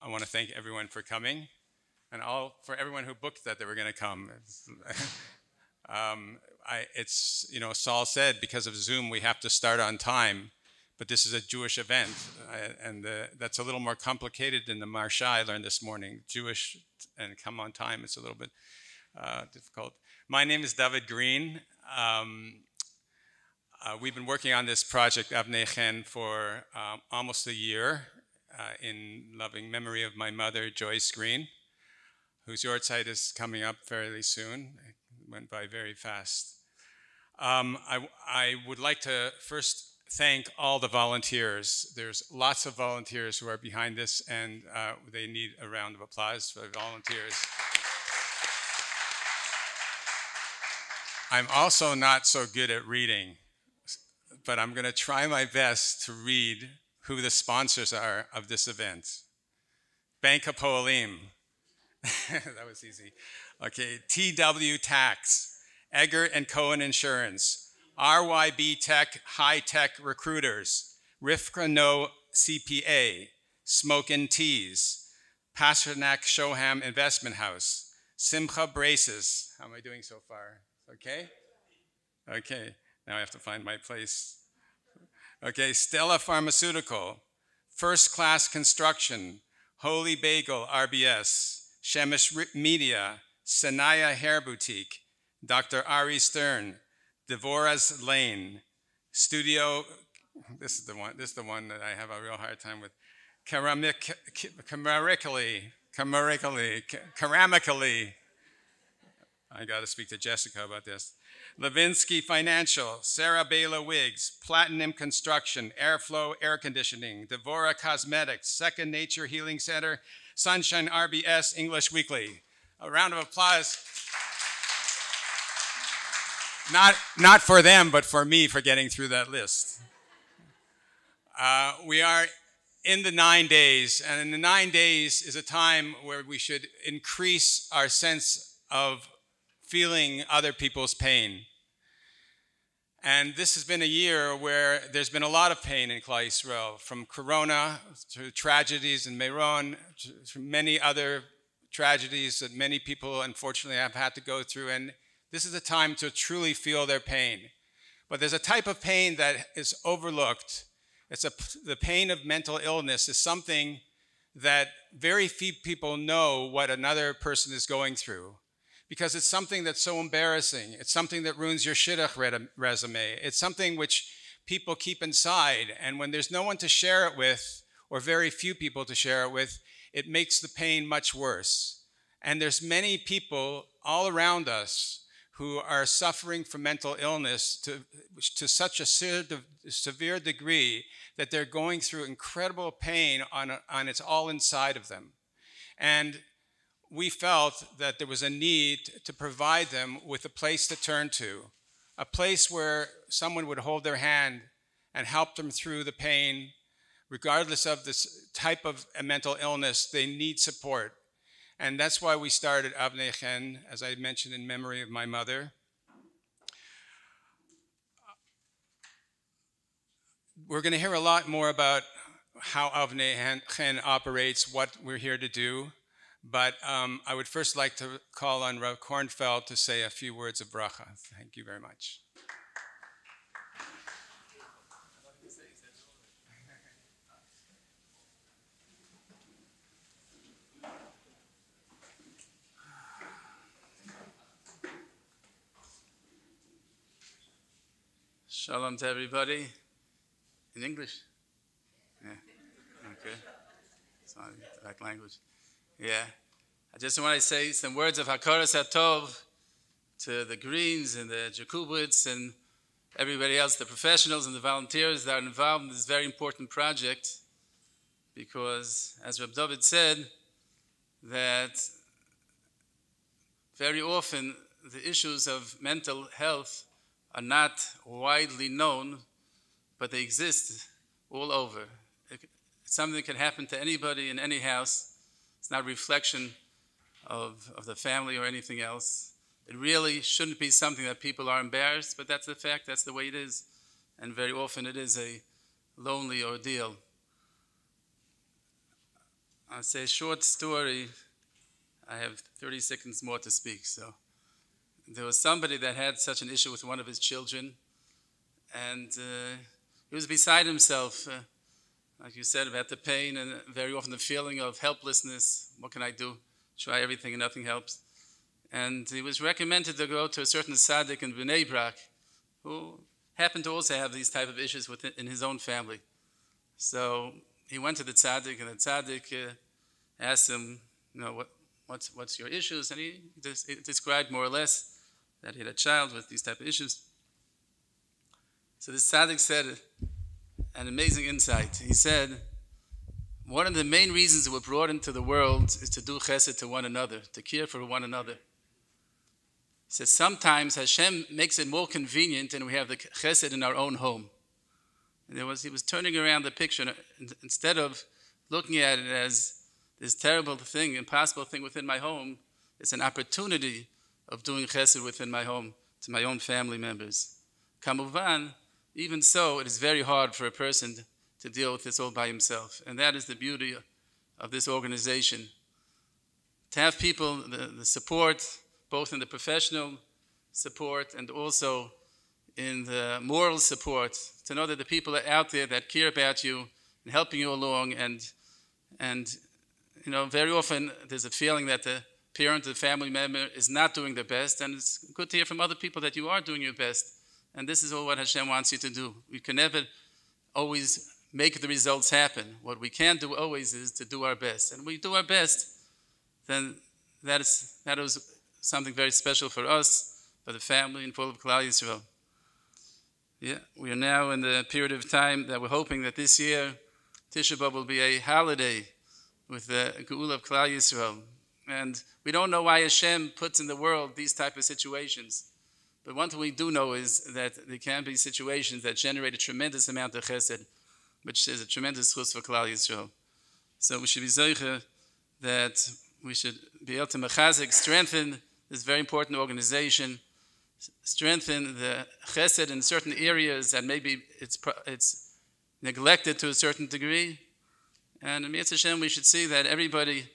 I want to thank everyone for coming, and for everyone who booked that they were going to come. It's, Saul said, because of Zoom, we have to start on time, but this is a Jewish event, and that's a little more complicated than the Marsha I learned this morning. Jewish and come on time, it's a little bit difficult. My name is David Green. We've been working on this project, Avnei Chein, for almost a year in loving memory of my mother, Joyce Green, whose yahrzeit is coming up fairly soon. It went by very fast. I would like to first thank all the volunteers. There's lots of volunteers who are behind this, and they need a round of applause for the volunteers. I'm also not so good at reading, but I'm going to try my best to read who the sponsors are of this event. Bank Hapoalim. That was easy. Okay, TW Tax, Egger & Cohen Insurance, RYB Tech High Tech Recruiters, Rivka No CPA, Smoke and Teas, Pasternak Shoham Investment House, Simcha Braces. How am I doing so far? Okay? Okay, now I have to find my place. Okay, Stella Pharmaceutical, First Class Construction, Holy Bagel RBS, Shemesh Media, Sanaya Hair Boutique, Dr. Ari Stern, Devorah's Lane, Studio, this is the one that I have a real hard time with, Keramically. I got to speak to Jessica about this. Levinsky Financial, Sarah Bela Wigs, Platinum Construction, Airflow Air Conditioning, Devorah Cosmetics, Second Nature Healing Center, Sunshine RBS, English Weekly. A round of applause. Not for them, but for me for getting through that list. We are in the 9 days, and in the 9 days is a time where we should increase our sense of feeling other people's pain. And this has been a year where there's been a lot of pain in Klal Yisrael, from Corona to tragedies in Meron, to many other tragedies that many people unfortunately have had to go through. And this is a time to truly feel their pain. But there's a type of pain that is overlooked. The pain of mental illness is something that very few people know what another person is going through, because it's something that's so embarrassing. It's something that ruins your shidduch resume. It's something which people keep inside, and when there's no one to share it with, or very few people to share it with, it makes the pain much worse. And there's many people all around us who are suffering from mental illness to such a severe degree that they're going through incredible pain on it's all inside of them. And we felt that there was a need to provide them with a place to turn to, a place where someone would hold their hand and help them through the pain. Regardless of this type of mental illness, they need support. And that's why we started Avnei Chein, as I mentioned, in memory of my mother. We're going to hear a lot more about how Avnei Chein operates, what we're here to do. But I would first like to call on Rav Kornfeld to say a few words of bracha. Thank you very much. Shalom to everybody. In English? Yeah. Okay. It's not the right language. Yeah. I just want to say some words of Hakaras HaTov to the Greens and the Jakubowitz and everybody else, the professionals and the volunteers that are involved in this very important project, because, as Reb David said, that very often the issues of mental health are not widely known, but they exist all over. It's something that can happen to anybody in any house. It's not a reflection of the family or anything else. It really shouldn't be something that people are embarrassed, but that's the fact, that's the way it is. And very often it is a lonely ordeal. I'll say a short story. I have 30 seconds more to speak. So there was somebody that had such an issue with one of his children, and he was beside himself, like you said, about the pain and very often the feeling of helplessness. What can I do? Try everything and nothing helps. And he was recommended to go to a certain tzaddik in Bnei Brak, who happened to also have these type of issues in his own family. So he went to the tzaddik, and the tzaddik asked him, what's your issues? And he described more or less that he had a child with these type of issues. So the tzaddik said an amazing insight. He said, one of the main reasons we're brought into the world is to do chesed to one another, to care for one another. He says sometimes Hashem makes it more convenient and we have the chesed in our own home. And he was turning around the picture, instead of looking at it as this terrible thing, impossible thing within my home, it's an opportunity of doing chesed within my home to my own family members. Kamuvan, even so, it is very hard for a person to deal with this all by himself. And that is the beauty of this organization. To have people, the support, both in the professional support and also in the moral support, to know that the people are out there that care about you and helping you along, and very often there's a feeling that the parent or the family member is not doing their best, and it's good to hear from other people that you are doing your best. And this is all what Hashem wants you to do. We can never always make the results happen. What we can do always is to do our best. And when we do our best, then that is something very special for us, for the family, and for all of Klal Yisrael. Yeah, we are now in the period of time that we're hoping that this year, Tisha B'Av will be a holiday with the Geula of Klal Yisrael. And we don't know why Hashem puts in the world these type of situations. But one thing we do know is that there can be situations that generate a tremendous amount of chesed, which is a tremendous chus for Klal Yisrael. So we should be zeicher that we should be able to mechazik, strengthen this very important organization, strengthen the chesed in certain areas that maybe it's neglected to a certain degree. And in Mitzvah Hashem, we should see that everybody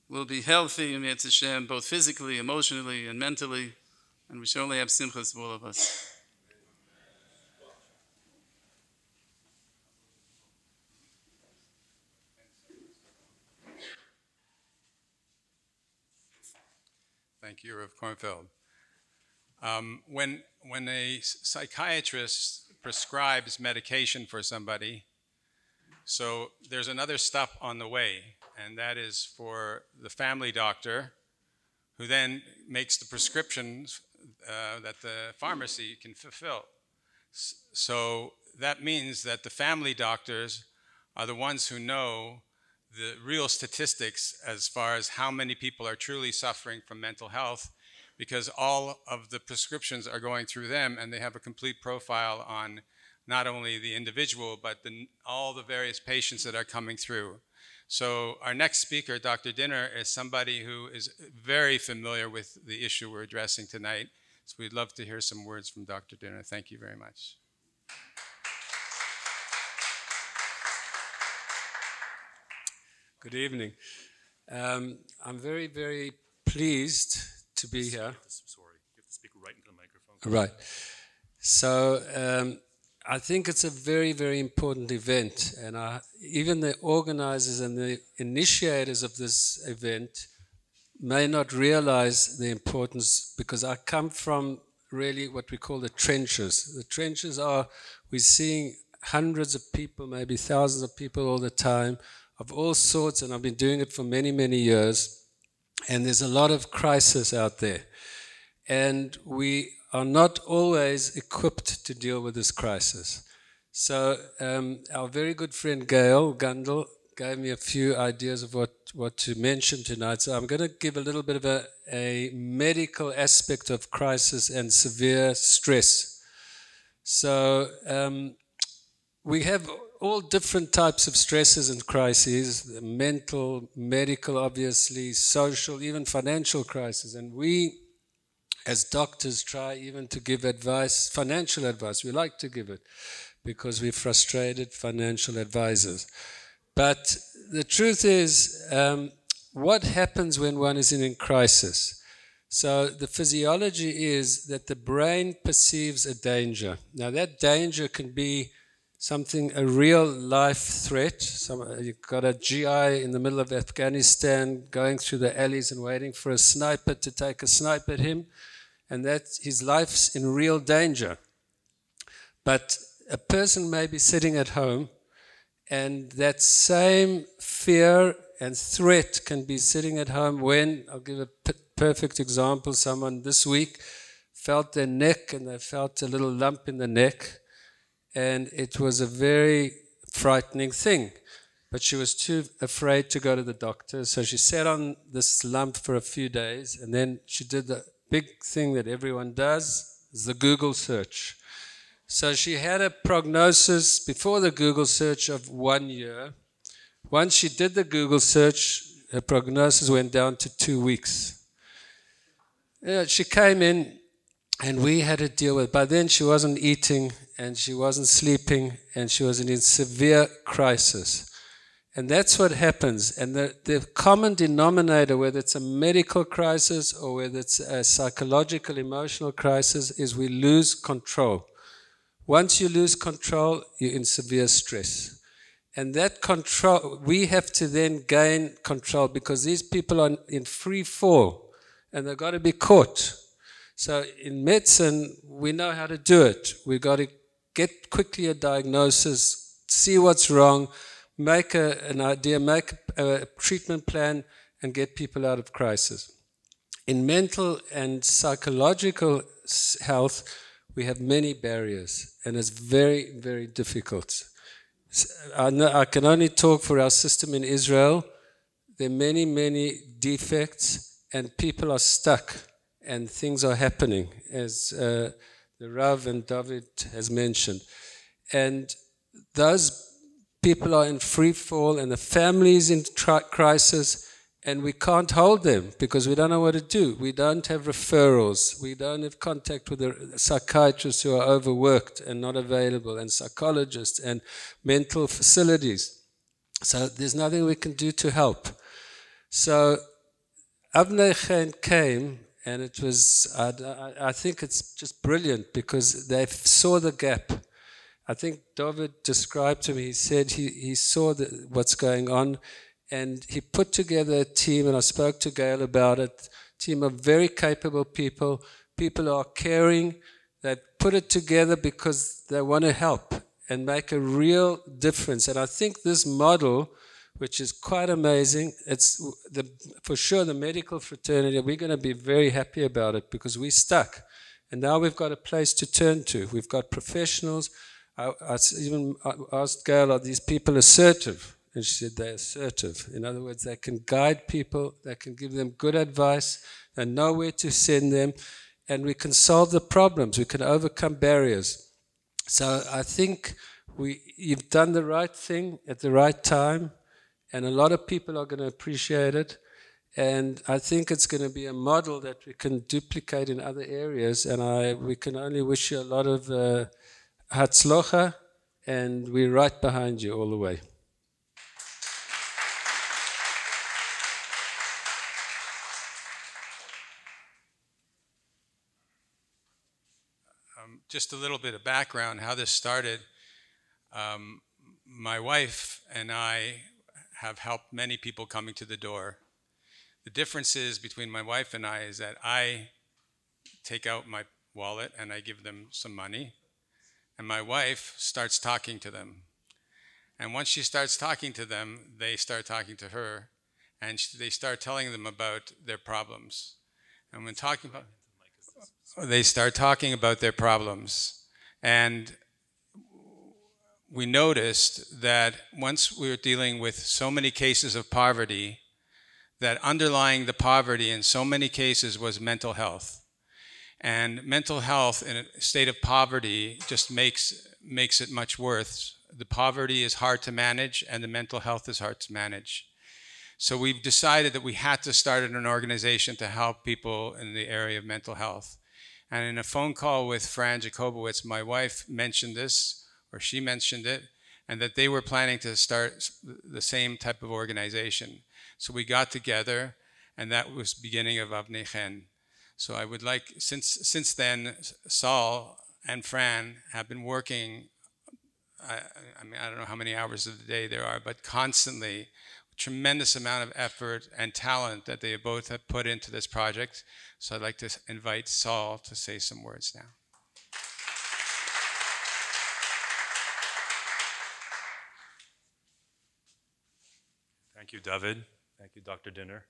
will be healthy in Mitzvah Hashem, both physically, emotionally, and mentally. And we should only have simchas for all of us. Thank you, Rav Kornfeld. When a psychiatrist prescribes medication for somebody, so there's another step on the way, and that is for the family doctor, who then makes the prescriptions that the pharmacy can fulfill. So that means that the family doctors are the ones who know the real statistics as far as how many people are truly suffering from mental health, because all of the prescriptions are going through them, and they have a complete profile on not only the individual, but all the various patients that are coming through. So our next speaker, Dr. Dinner, is somebody who is very familiar with the issue we're addressing tonight. So we'd love to hear some words from Dr. Dinner. Thank you very much. Good evening. I'm very, very pleased to be here. Sorry, you have to speak right into the microphone. Right. So I think it's a very, very important event, and even the organizers and the initiators of this event may not realize the importance, because I come from really what we call the trenches. The trenches are, we're seeing hundreds of people, maybe thousands of people all the time, of all sorts, and I've been doing it for many, many years, and there's a lot of crisis out there. And we are not always equipped to deal with this crisis. So our very good friend Gail Gundel gave me a few ideas of what to mention tonight. So I'm going to give a little bit of a medical aspect of crisis and severe stress. So we have all different types of stresses and crises, mental, medical, obviously, social, even financial crises. And we, as doctors, try even to give advice, financial advice. We like to give it because we're frustrated financial advisors. But the truth is, what happens when one is in crisis? So the physiology is that the brain perceives a danger. Now that danger can be something, a real life threat. You've got a GI in the middle of Afghanistan going through the alleys and waiting for a sniper to take a snipe at him, and that his life's in real danger. But a person may be sitting at home, and that same fear and threat can be sitting at home when, I'll give a perfect example, someone this week felt their neck and they felt a little lump in the neck, and it was a very frightening thing. But she was too afraid to go to the doctor, so she sat on this lump for a few days, and then she did the big thing that everyone does, is the Google search. So she had a prognosis before the Google search of 1 year. Once she did the Google search, her prognosis went down to 2 weeks. She came in and we had to deal with it. By then she wasn't eating and she wasn't sleeping and she was in severe crisis. And that's what happens. And the common denominator, whether it's a medical crisis or whether it's a psychological, emotional crisis, is we lose control. Once you lose control, you're in severe stress. And that control, we have to then gain control because these people are in free fall and they've got to be caught. So in medicine, we know how to do it. We've got to get quickly a diagnosis, see what's wrong, make an idea, make a treatment plan, and get people out of crisis. In mental and psychological health, we have many barriers, and it's very, very difficult. I can only talk for our system in Israel. There are many, many defects, and people are stuck, and things are happening, as the Rav and David has mentioned. And those people are in free fall, and the family is in crisis, and we can't hold them because we don't know what to do. We don't have referrals. We don't have contact with the psychiatrists who are overworked and not available, and psychologists and mental facilities. So there's nothing we can do to help. So Avnei Chein came, and it was, I think it's just brilliant because they saw the gap. I think David described to me, he said he saw what's going on, and he put together a team, and I spoke to Gail about it, a team of very capable people who are caring, that put it together because they want to help and make a real difference. And I think this model, which is quite amazing, it's for sure the medical fraternity, we're going to be very happy about it because we're stuck. And now we've got a place to turn to. We've got professionals. I even asked Gail, are these people assertive? And she said they're assertive. In other words, they can guide people, they can give them good advice, they know where to send them, and we can solve the problems, we can overcome barriers. So I think you've done the right thing at the right time, and a lot of people are going to appreciate it. And I think it's going to be a model that we can duplicate in other areas, and we can only wish you a lot of hatzlocha, and we're right behind you all the way. Just a little bit of background, how this started. My wife and I have helped many people coming to the door. The differences between my wife and I is that I take out my wallet and I give them some money, and my wife starts talking to them. And once she starts talking to them, they start talking to her, and they start telling them about their problems. And when talking about, they start talking about their problems. And we noticed that once we were dealing with so many cases of poverty, that underlying the poverty in so many cases was mental health. And mental health in a state of poverty just makes it much worse. The poverty is hard to manage, and the mental health is hard to manage. So we've decided that we had to start an organization to help people in the area of mental health. And in a phone call with Fran Jacobowitz, my wife mentioned this, or she mentioned it, and that they were planning to start the same type of organization. So we got together, and that was the beginning of Avnei Chein. So I would like, since then, Saul and Fran have been working, I mean, I don't know how many hours of the day there are, but constantly, tremendous amount of effort and talent that they both have put into this project. So I'd like to invite Saul to say some words now. Thank you, David. Thank you, Dr. Dinner.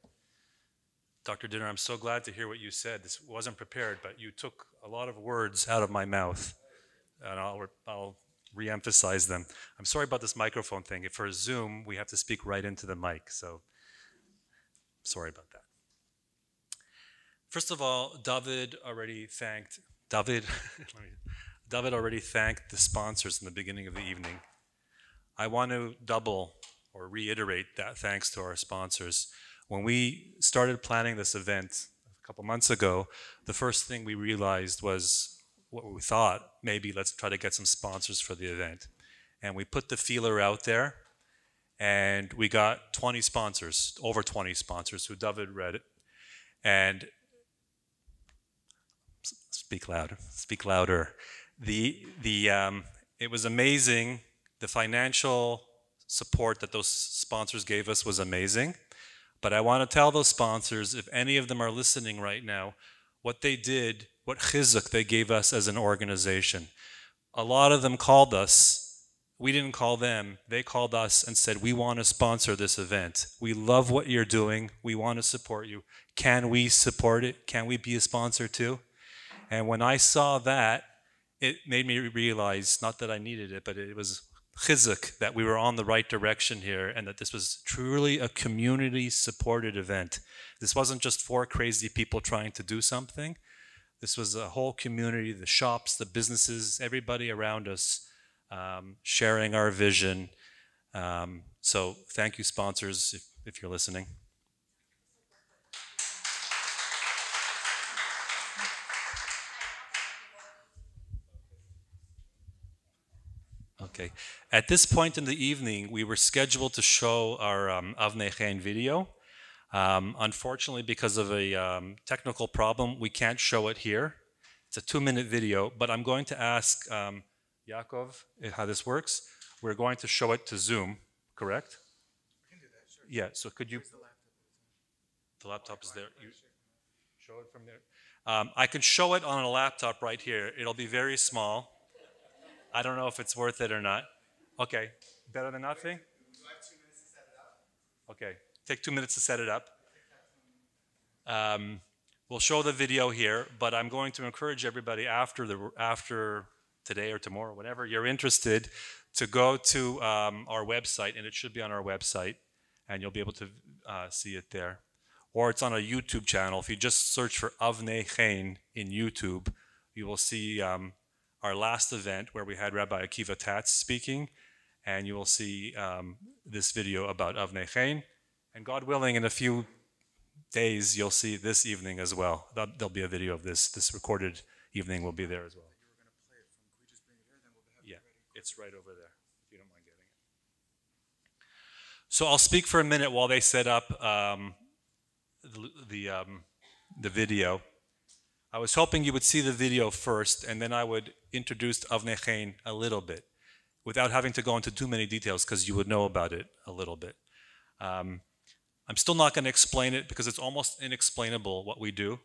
Dr. Dinner, I'm so glad to hear what you said. This wasn't prepared, but you took a lot of words out of my mouth, and I'll re-emphasize them. I'm sorry about this microphone thing. If for Zoom, we have to speak right into the mic, so sorry about that. First of all, David already thanked the sponsors in the beginning of the evening. I want to double or reiterate that thanks to our sponsors. When we started planning this event a couple months ago, the first thing we realized was what we thought, maybe let's try to get some sponsors for the event. And we put the feeler out there, and we got 20 sponsors, over 20 sponsors, who David read it. And speak louder. It was amazing. The financial support that those sponsors gave us was amazing. But I want to tell those sponsors, if any of them are listening right now, what they did, what chizuk they gave us as an organization. A lot of them called us. We didn't call them. They called us and said, we want to sponsor this event. We love what you're doing. We want to support you. Can we support it? Can we be a sponsor too? And when I saw that, it made me realize, not that I needed it, but it was chizuk, that we were on the right direction here, and that this was truly a community-supported event. This wasn't just 4 crazy people trying to do something. This was a whole community, the shops, the businesses, everybody around us sharing our vision. So thank you, sponsors, if you're listening. Okay. At this point in the evening, we were scheduled to show our Avnei Chein video. Unfortunately, because of a technical problem, we can't show it here. It's a 2-minute video, but I'm going to ask Yaakov how this works. We're going to show it to Zoom, correct? I can do that, sure. Yeah, so could you... The laptop is there. You show it from there. I can show it on a laptop right here. It'll be very small. I don't know if it's worth it or not. Okay, better than nothing? Do I have 2 minutes to set it up? Okay, take 2 minutes to set it up. We'll show the video here, but I'm going to encourage everybody after today or tomorrow, whenever you're interested, to go to our website, and it should be on our website, and you'll be able to see it there. Or it's on a YouTube channel. If you just search for Avnei Chein in YouTube, you will see our last event where we had Rabbi Akiva Tatz speaking, and you will see this video about Avnei Chein. And God willing, in a few days, you'll see this evening as well. There'll be a video of this. This recorded evening will be there as well. You were going to play it from, can we just bring it here, then we'll have Yeah, it ready? it's right over there, if you don't mind getting it. So I'll speak for a minute while they set up the video. I was hoping you would see the video first, and then I would introduce Avnei Chein a little bit, without having to go into too many details, because you would know about it a little bit. I'm still not going to explain it, because it's almost inexplainable what we do.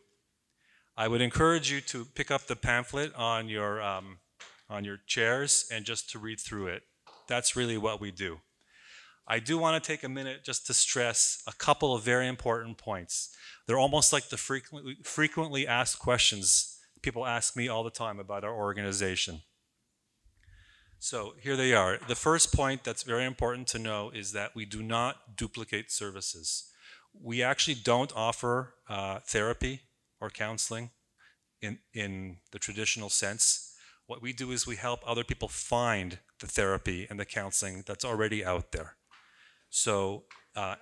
I would encourage you to pick up the pamphlet on your chairs and just to read through it. That's really what we do. I do want to take a minute just to stress a couple of very important points. They're almost like the frequently asked questions people ask me all the time about our organization. So here they are. The first point that's very important to know is that we do not duplicate services. We actually don't offer therapy or counseling in the traditional sense. What we do is we help other people find the therapy and the counseling that's already out there. So,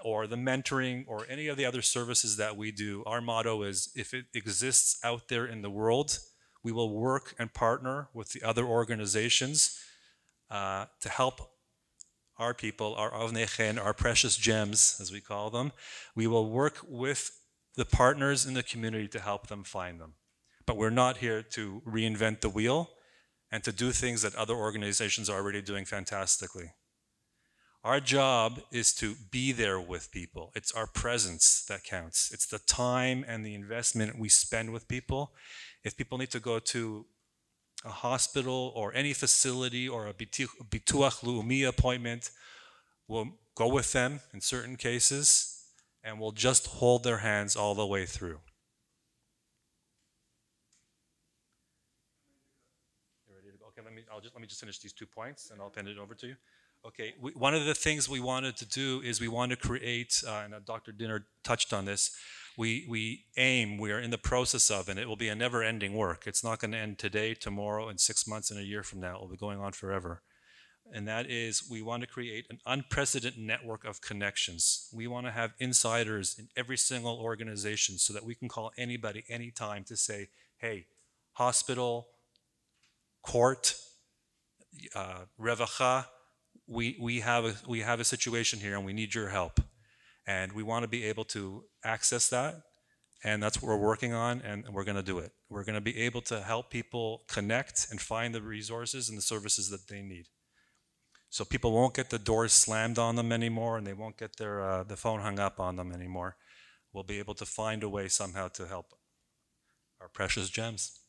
or the mentoring or any of the other services that we do, our motto is, if it exists out there in the world, we will work and partner with the other organizations to help our people, our Avnei Chein, our precious gems, as we call them. We will work with the partners in the community to help them find them. But we're not here to reinvent the wheel and to do things that other organizations are already doing fantastically. Our job is to be there with people. It's our presence that counts. It's the time and the investment we spend with people. If people need to go to a hospital or any facility or a bituach leumi appointment, we'll go with them in certain cases and we'll just hold their hands all the way through. You ready to go? Okay, let me just finish these 2 points and I'll hand it over to you. Okay, one of the things we wanted to do is we want to create, and Dr. Dinner touched on this, we are in the process of, and it will be a never-ending work. It's not going to end today, tomorrow, in 6 months, and a year from now. It will be going on forever. And that is, we want to create an unprecedented network of connections. We want to have insiders in every single organization so that we can call anybody, anytime to say, hey, hospital, court, revacha, we have a situation here and we need your help. And we want to be able to access that, and that's what we're working on, and we're going to do it. We're going to be able to help people connect and find the resources and the services that they need. So people won't get the doors slammed on them anymore, and they won't get their the phone hung up on them anymore. We'll be able to find a way somehow to help our precious gems.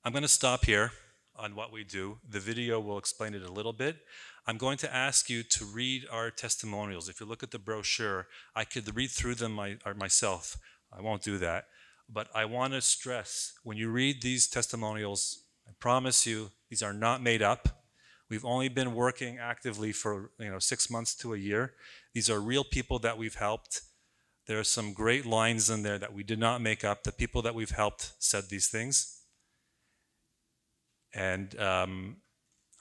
I'm going to stop here on what we do. The video will explain it a little bit. I'm going to ask you to read our testimonials. If you look at the brochure, I could read through them myself. I won't do that. But I want to stress, when you read these testimonials, I promise you, these are not made up. We've only been working actively for 6 months to a year. These are real people that we've helped. There are some great lines in there that we did not make up. The people that we've helped said these things. And I'm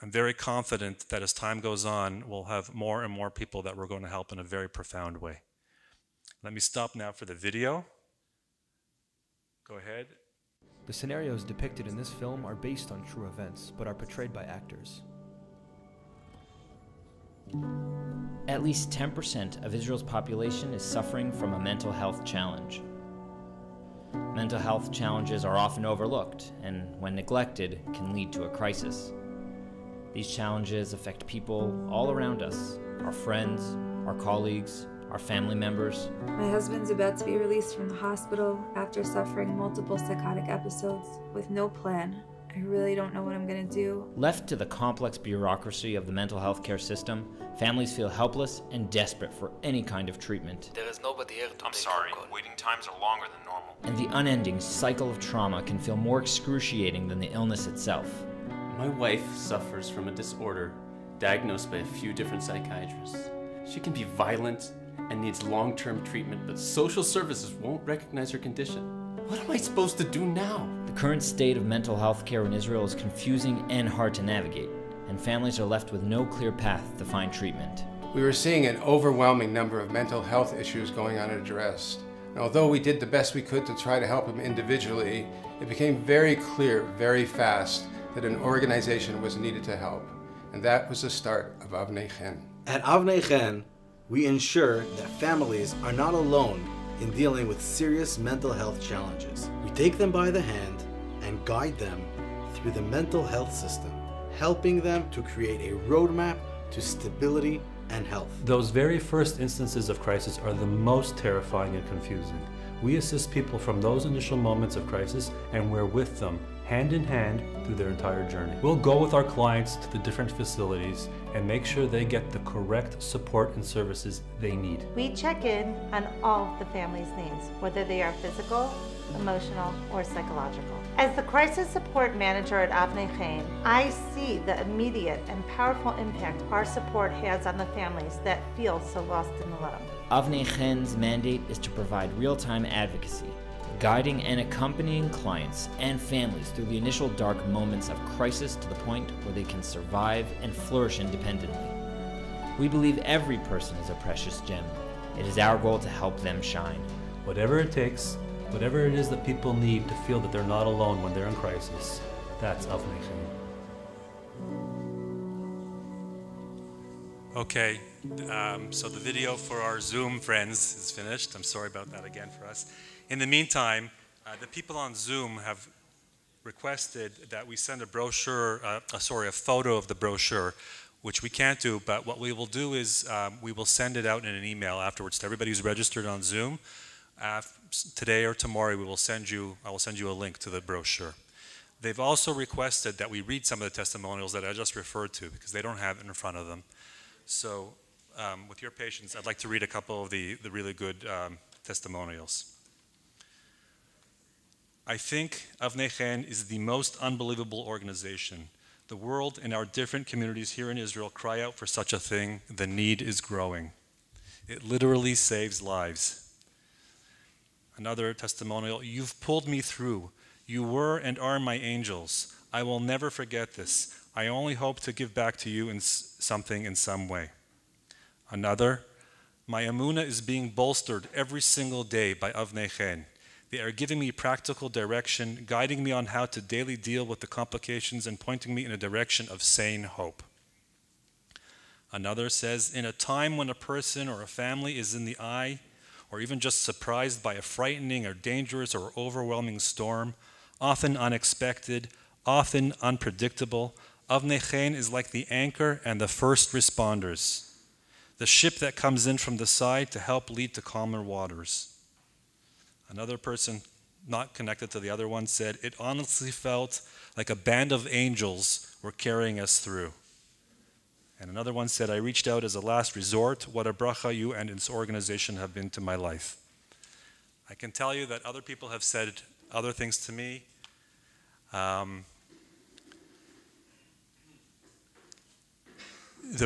very confident that as time goes on, we'll have more and more people that we're going to help in a very profound way. Let me stop now for the video. Go ahead. The scenarios depicted in this film are based on true events, but are portrayed by actors. At least 10% of Israel's population is suffering from a mental health challenge. Mental health challenges are often overlooked and, when neglected, can lead to a crisis. These challenges affect people all around us, our friends, our colleagues, our family members. My husband's about to be released from the hospital after suffering multiple psychotic episodes with no plan. I really don't know what I'm going to do. Left to the complex bureaucracy of the mental health care system, families feel helpless and desperate for any kind of treatment. There is nobody here to I'm sorry, waiting times are longer than normal. And the unending cycle of trauma can feel more excruciating than the illness itself. My wife suffers from a disorder diagnosed by a few different psychiatrists. She can be violent and needs long-term treatment, but social services won't recognize her condition. What am I supposed to do now? The current state of mental health care in Israel is confusing and hard to navigate, and families are left with no clear path to find treatment. We were seeing an overwhelming number of mental health issues going unaddressed. And although we did the best we could to try to help him individually, it became very clear, very fast, that an organization was needed to help. And that was the start of Avnei Chein. At Avnei Chein, we ensure that families are not alone in dealing with serious mental health challenges. We take them by the hand and guide them through the mental health system, helping them to create a roadmap to stability and health. Those very first instances of crisis are the most terrifying and confusing. We assist people from those initial moments of crisis, and we're with them, hand in hand, through their entire journey. We'll go with our clients to the different facilities and make sure they get the correct support and services they need. We check in on all the family's needs, whether they are physical, emotional, or psychological. As the crisis support manager at Avnei Chein, I see the immediate and powerful impact our support has on the families that feel so lost and alone. Avnei Chein's mandate is to provide real-time advocacy, guiding and accompanying clients and families through the initial dark moments of crisis to the point where they can survive and flourish independently. We believe every person is a precious gem. It is our goal to help them shine. Whatever it takes, Whatever it is that people need to feel that they're not alone when they're in crisis, that's Avnei Chein. Okay, so the video for our Zoom friends is finished. I'm sorry about that again for us. In the meantime, the people on Zoom have requested that we send a brochure, a photo of the brochure, which we can't do, but what we will do is we will send it out in an email afterwards to everybody who's registered on Zoom. Today or tomorrow, I will send you a link to the brochure. They've also requested that we read some of the testimonials that I just referred to because they don't have it in front of them. So with your patience, I'd like to read a couple of the really good testimonials. I think Avnei Chein is the most unbelievable organization. The world and our different communities here in Israel cry out for such a thing. The need is growing. It literally saves lives. Another testimonial, you've pulled me through. You were and are my angels. I will never forget this. I only hope to give back to you in something in some way. Another, my emunah is being bolstered every single day by Avnei Chein. They are giving me practical direction, guiding me on how to daily deal with the complications and pointing me in a direction of sane hope. Another says, in a time when a person or a family is in the eye or even just surprised by a frightening or dangerous or overwhelming storm, often unexpected, often unpredictable, Avnei Chein is like the anchor and the first responders, the ship that comes in from the side to help lead to calmer waters. Another person, not connected to the other one, said, it honestly felt like a band of angels were carrying us through. And another one said, I reached out as a last resort. What a bracha you and its organization have been to my life. I can tell you that other people have said other things to me. The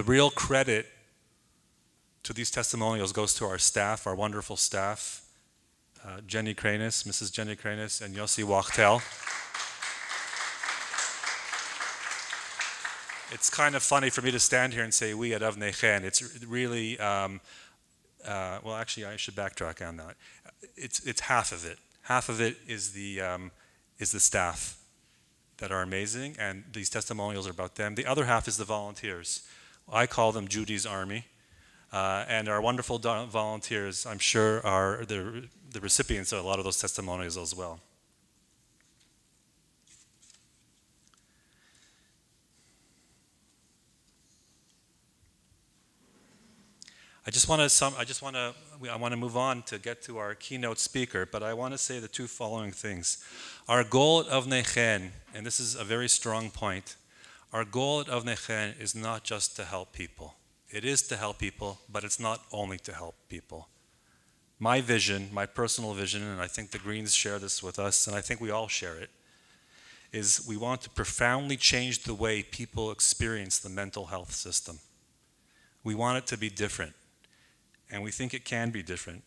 real credit to these testimonials goes to our staff, our wonderful staff, Jenny Kranis, Mrs. Jenny Kranis, and Yossi Wachtel. It's kind of funny for me to stand here and say we at Avnei Chein. It's really, well, actually, I should backtrack on that. It's half of it. Half of it is the staff that are amazing, and these testimonials are about them. The other half is the volunteers. I call them Judy's Army. And our wonderful volunteers, I'm sure, are the recipients of a lot of those testimonials as well. I want to move on to get to our keynote speaker, but I want to say the two following things. Our goal at Avnei Chein, and this is a very strong point, our goal at Avnei Chein is not just to help people. It is to help people, but it's not only to help people. My vision, my personal vision, and I think the Greens share this with us, and I think we all share it, is we want to profoundly change the way people experience the mental health system. We want it to be different, and we think it can be different.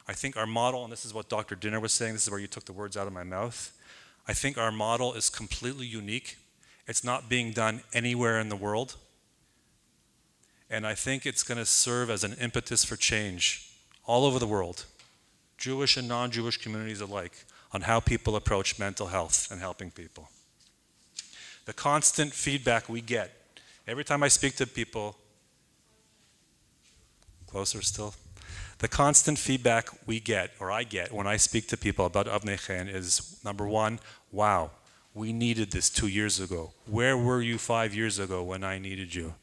I think our model, and this is what Dr. Dinner was saying, this is where you took the words out of my mouth, I think our model is completely unique. It's not being done anywhere in the world. And I think it's going to serve as an impetus for change all over the world, Jewish and non-Jewish communities alike, on how people approach mental health and helping people. The constant feedback we get, every time I speak to people, closer still, the constant feedback we get, or I get, when I speak to people about Avnei Chein is, number one, wow, we needed this 2 years ago. Where were you 5 years ago when I needed you?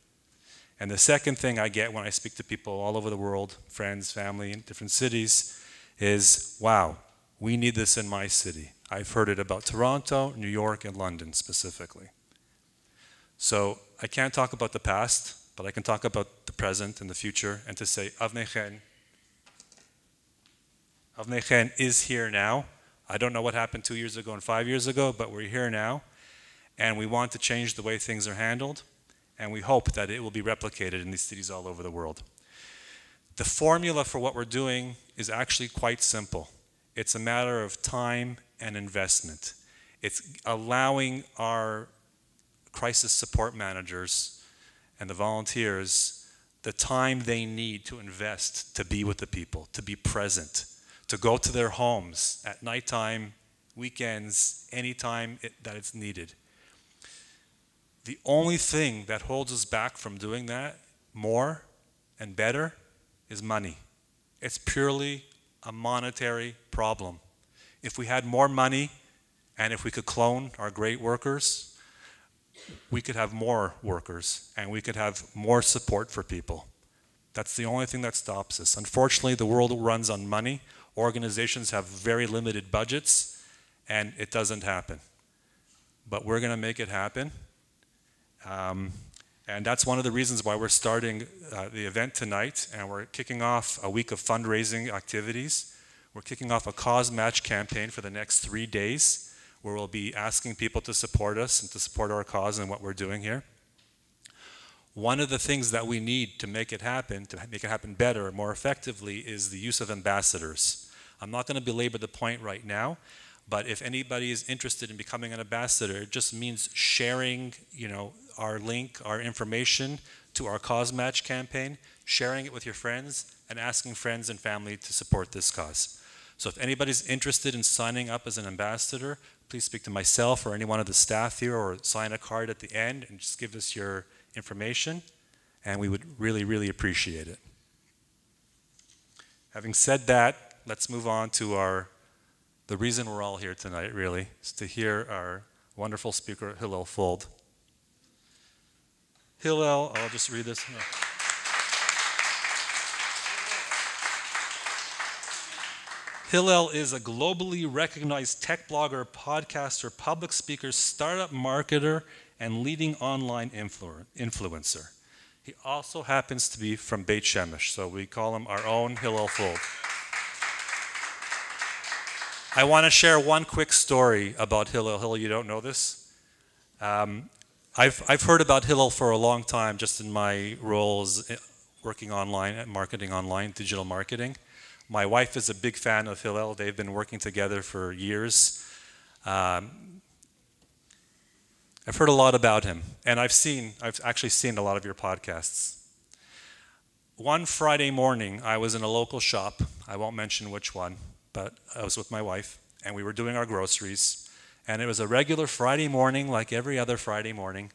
And the second thing I get when I speak to people all over the world, friends, family, in different cities, is, wow, we need this in my city. I've heard it about Toronto, New York, and London specifically. So I can't talk about the past, but I can talk about the present and the future, and to say Avnei Chein is here now. I don't know what happened 2 years ago and 5 years ago, but we're here now, and we want to change the way things are handled. And we hope that it will be replicated in these cities all over the world. The formula for what we're doing is actually quite simple. It's a matter of time and investment. It's allowing our crisis support managers and the volunteers the time they need to invest to be with the people, to be present, to go to their homes at nighttime, weekends, anytime that it's needed. The only thing that holds us back from doing that more and better is money. It's purely a monetary problem. If we had more money and if we could clone our great workers, we could have more workers and we could have more support for people. That's the only thing that stops us. Unfortunately, the world runs on money. Organizations have very limited budgets, and it doesn't happen. But we're going to make it happen. And that's one of the reasons why we're starting the event tonight, and we're kicking off a week of fundraising activities. We're kicking off a cause match campaign for the next 3 days, where we'll be asking people to support us and to support our cause and what we're doing here. One of the things that we need to make it happen better, more effectively, is the use of ambassadors. I'm not going to belabor the point right now, but if anybody is interested in becoming an ambassador, it just means sharing, our link, our information to our cause match campaign, sharing it with your friends, and asking friends and family to support this cause. So if anybody's interested in signing up as an ambassador, please speak to myself or any one of the staff here, or sign a card at the end and just give us your information, and we would really, really appreciate it. Having said that, let's move on to the reason we're all here tonight, really, is to hear our wonderful speaker, Hillel Fuld. Hillel, I'll just read this. Hillel is a globally recognized tech blogger, podcaster, public speaker, startup marketer, and leading online influencer. He also happens to be from Beit Shemesh, so we call him our own Hillel Fuld. I want to share one quick story about Hillel. Hillel, you don't know this? I've heard about Hillel for a long time, just in my roles working online, marketing online, digital marketing. My wife is a big fan of Hillel. They've been working together for years. I've heard a lot about him, and I've actually seen a lot of your podcasts. One Friday morning, I was in a local shop. I won't mention which one, but I was with my wife, and we were doing our groceries. And it was a regular Friday morning, like every other Friday morning.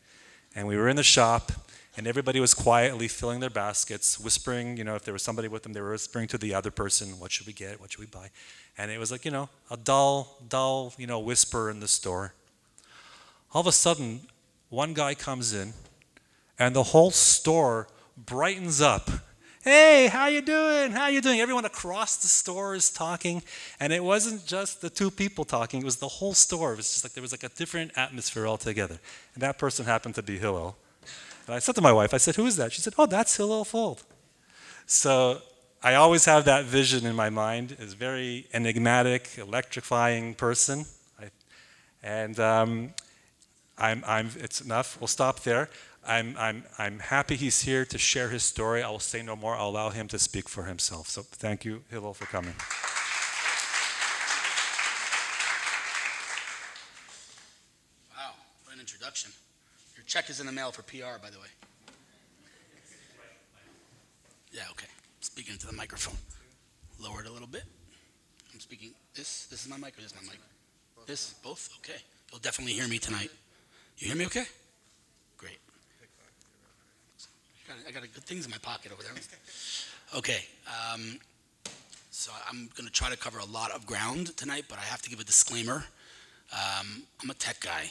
And we were in the shop, and everybody was quietly filling their baskets, whispering, if there was somebody with them, they were whispering to the other person, what should we get, what should we buy? And it was like, a dull, whisper in the store. All of a sudden, one guy comes in, and the whole store brightens up. Hey, how you doing? How you doing? Everyone across the store is talking, and it wasn't just the two people talking, it was the whole store. It was just like there was like a different atmosphere altogether. And that person happened to be Hillel. And I said to my wife, I said, who is that? She said, oh, that's Hillel Fuld. So I always have that vision in my mind, as a very enigmatic, electrifying person. It's enough. We'll stop there. I'm happy he's here to share his story. I will say no more. I'll allow him to speak for himself. So thank you, Hillel, for coming. Wow, what an introduction. Your check is in the mail for PR, by the way. Yeah, okay. Speaking into the microphone. Lower it a little bit. I'm speaking. This is my mic, or this is my mic? This? Both? Okay. You'll definitely hear me tonight. You hear me okay? Great. I got good things in my pocket over there. Okay. So I'm going to try to cover a lot of ground tonight, but I have to give a disclaimer. I'm a tech guy.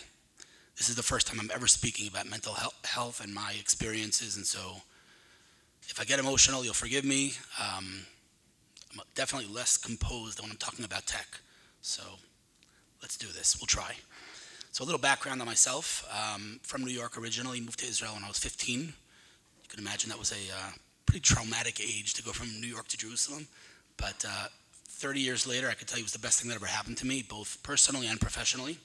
This is the first time I'm ever speaking about mental health and my experiences, and so if I get emotional, you'll forgive me. I'm definitely less composed when I'm talking about tech. So let's do this. We'll try. So a little background on myself. From New York originally, moved to Israel when I was 15. You can imagine that was a pretty traumatic age to go from New York to Jerusalem. But 30 years later, I could tell you it was the best thing that ever happened to me, both personally and professionally.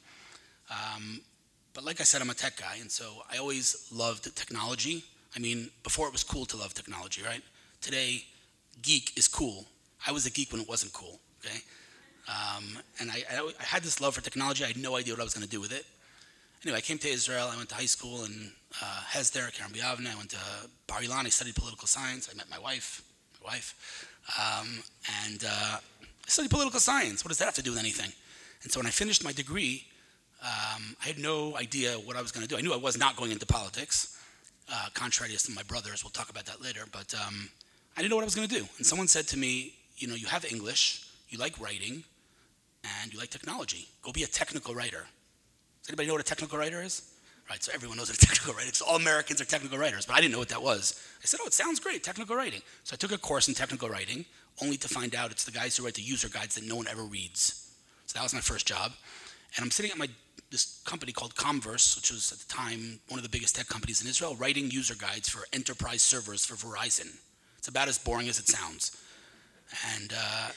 But like I said, I'm a tech guy, and so I always loved technology. I mean, before it was cool to love technology, right? Today, geek is cool. I was a geek when it wasn't cool, okay? And I had this love for technology. I had no idea what I was going to do with it. Anyway, I came to Israel. I went to high school in Hesder, Keren B'Avnei. I went to Bar Ilan. I studied political science. I met my wife. I studied political science. What does that have to do with anything? And so when I finished my degree, I had no idea what I was going to do. I knew I was not going into politics, contrary to some of my brothers. We'll talk about that later. But I didn't know what I was going to do. And someone said to me, you know, you have English, you like writing, and you like technology. Go be a technical writer. Does anybody know what a technical writer is? Right, so everyone knows what a technical writer is. All Americans are technical writers, but I didn't know what that was. I said, oh, it sounds great, technical writing. So I took a course in technical writing, only to find out it's the guys who write the user guides that no one ever reads. So that was my first job. And I'm sitting at this company called Comverse, which was at the time one of the biggest tech companies in Israel, writing user guides for enterprise servers for Verizon. It's about as boring as it sounds. And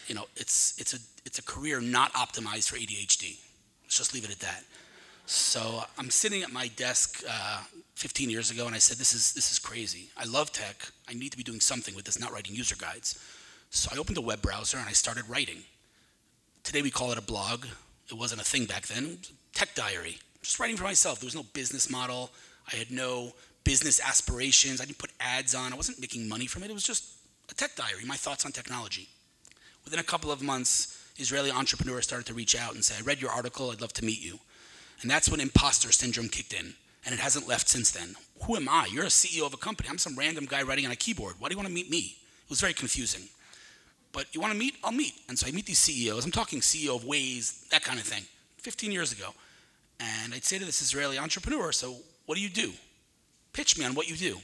you know, it's a career not optimized for ADHD. Let's just leave it at that. So I'm sitting at my desk 15 years ago, and I said, this is crazy. I love tech. I need to be doing something with this, not writing user guides. So I opened a web browser, and I started writing. Today we call it a blog. It wasn't a thing back then. It was a tech diary. Just writing for myself. There was no business model. I had no business aspirations. I didn't put ads on. I wasn't making money from it. It was just a tech diary, my thoughts on technology. Within a couple of months, Israeli entrepreneurs started to reach out and say, I read your article. I'd love to meet you. And that's when imposter syndrome kicked in, and it hasn't left since then. Who am I? You're a CEO of a company. I'm some random guy writing on a keyboard. Why do you want to meet me? It was very confusing. But you want to meet? I'll meet. And so I meet these CEOs. I'm talking CEO of Waze, that kind of thing, 15 years ago. And I'd say to this Israeli entrepreneur, so what do you do? Pitch me on what you do.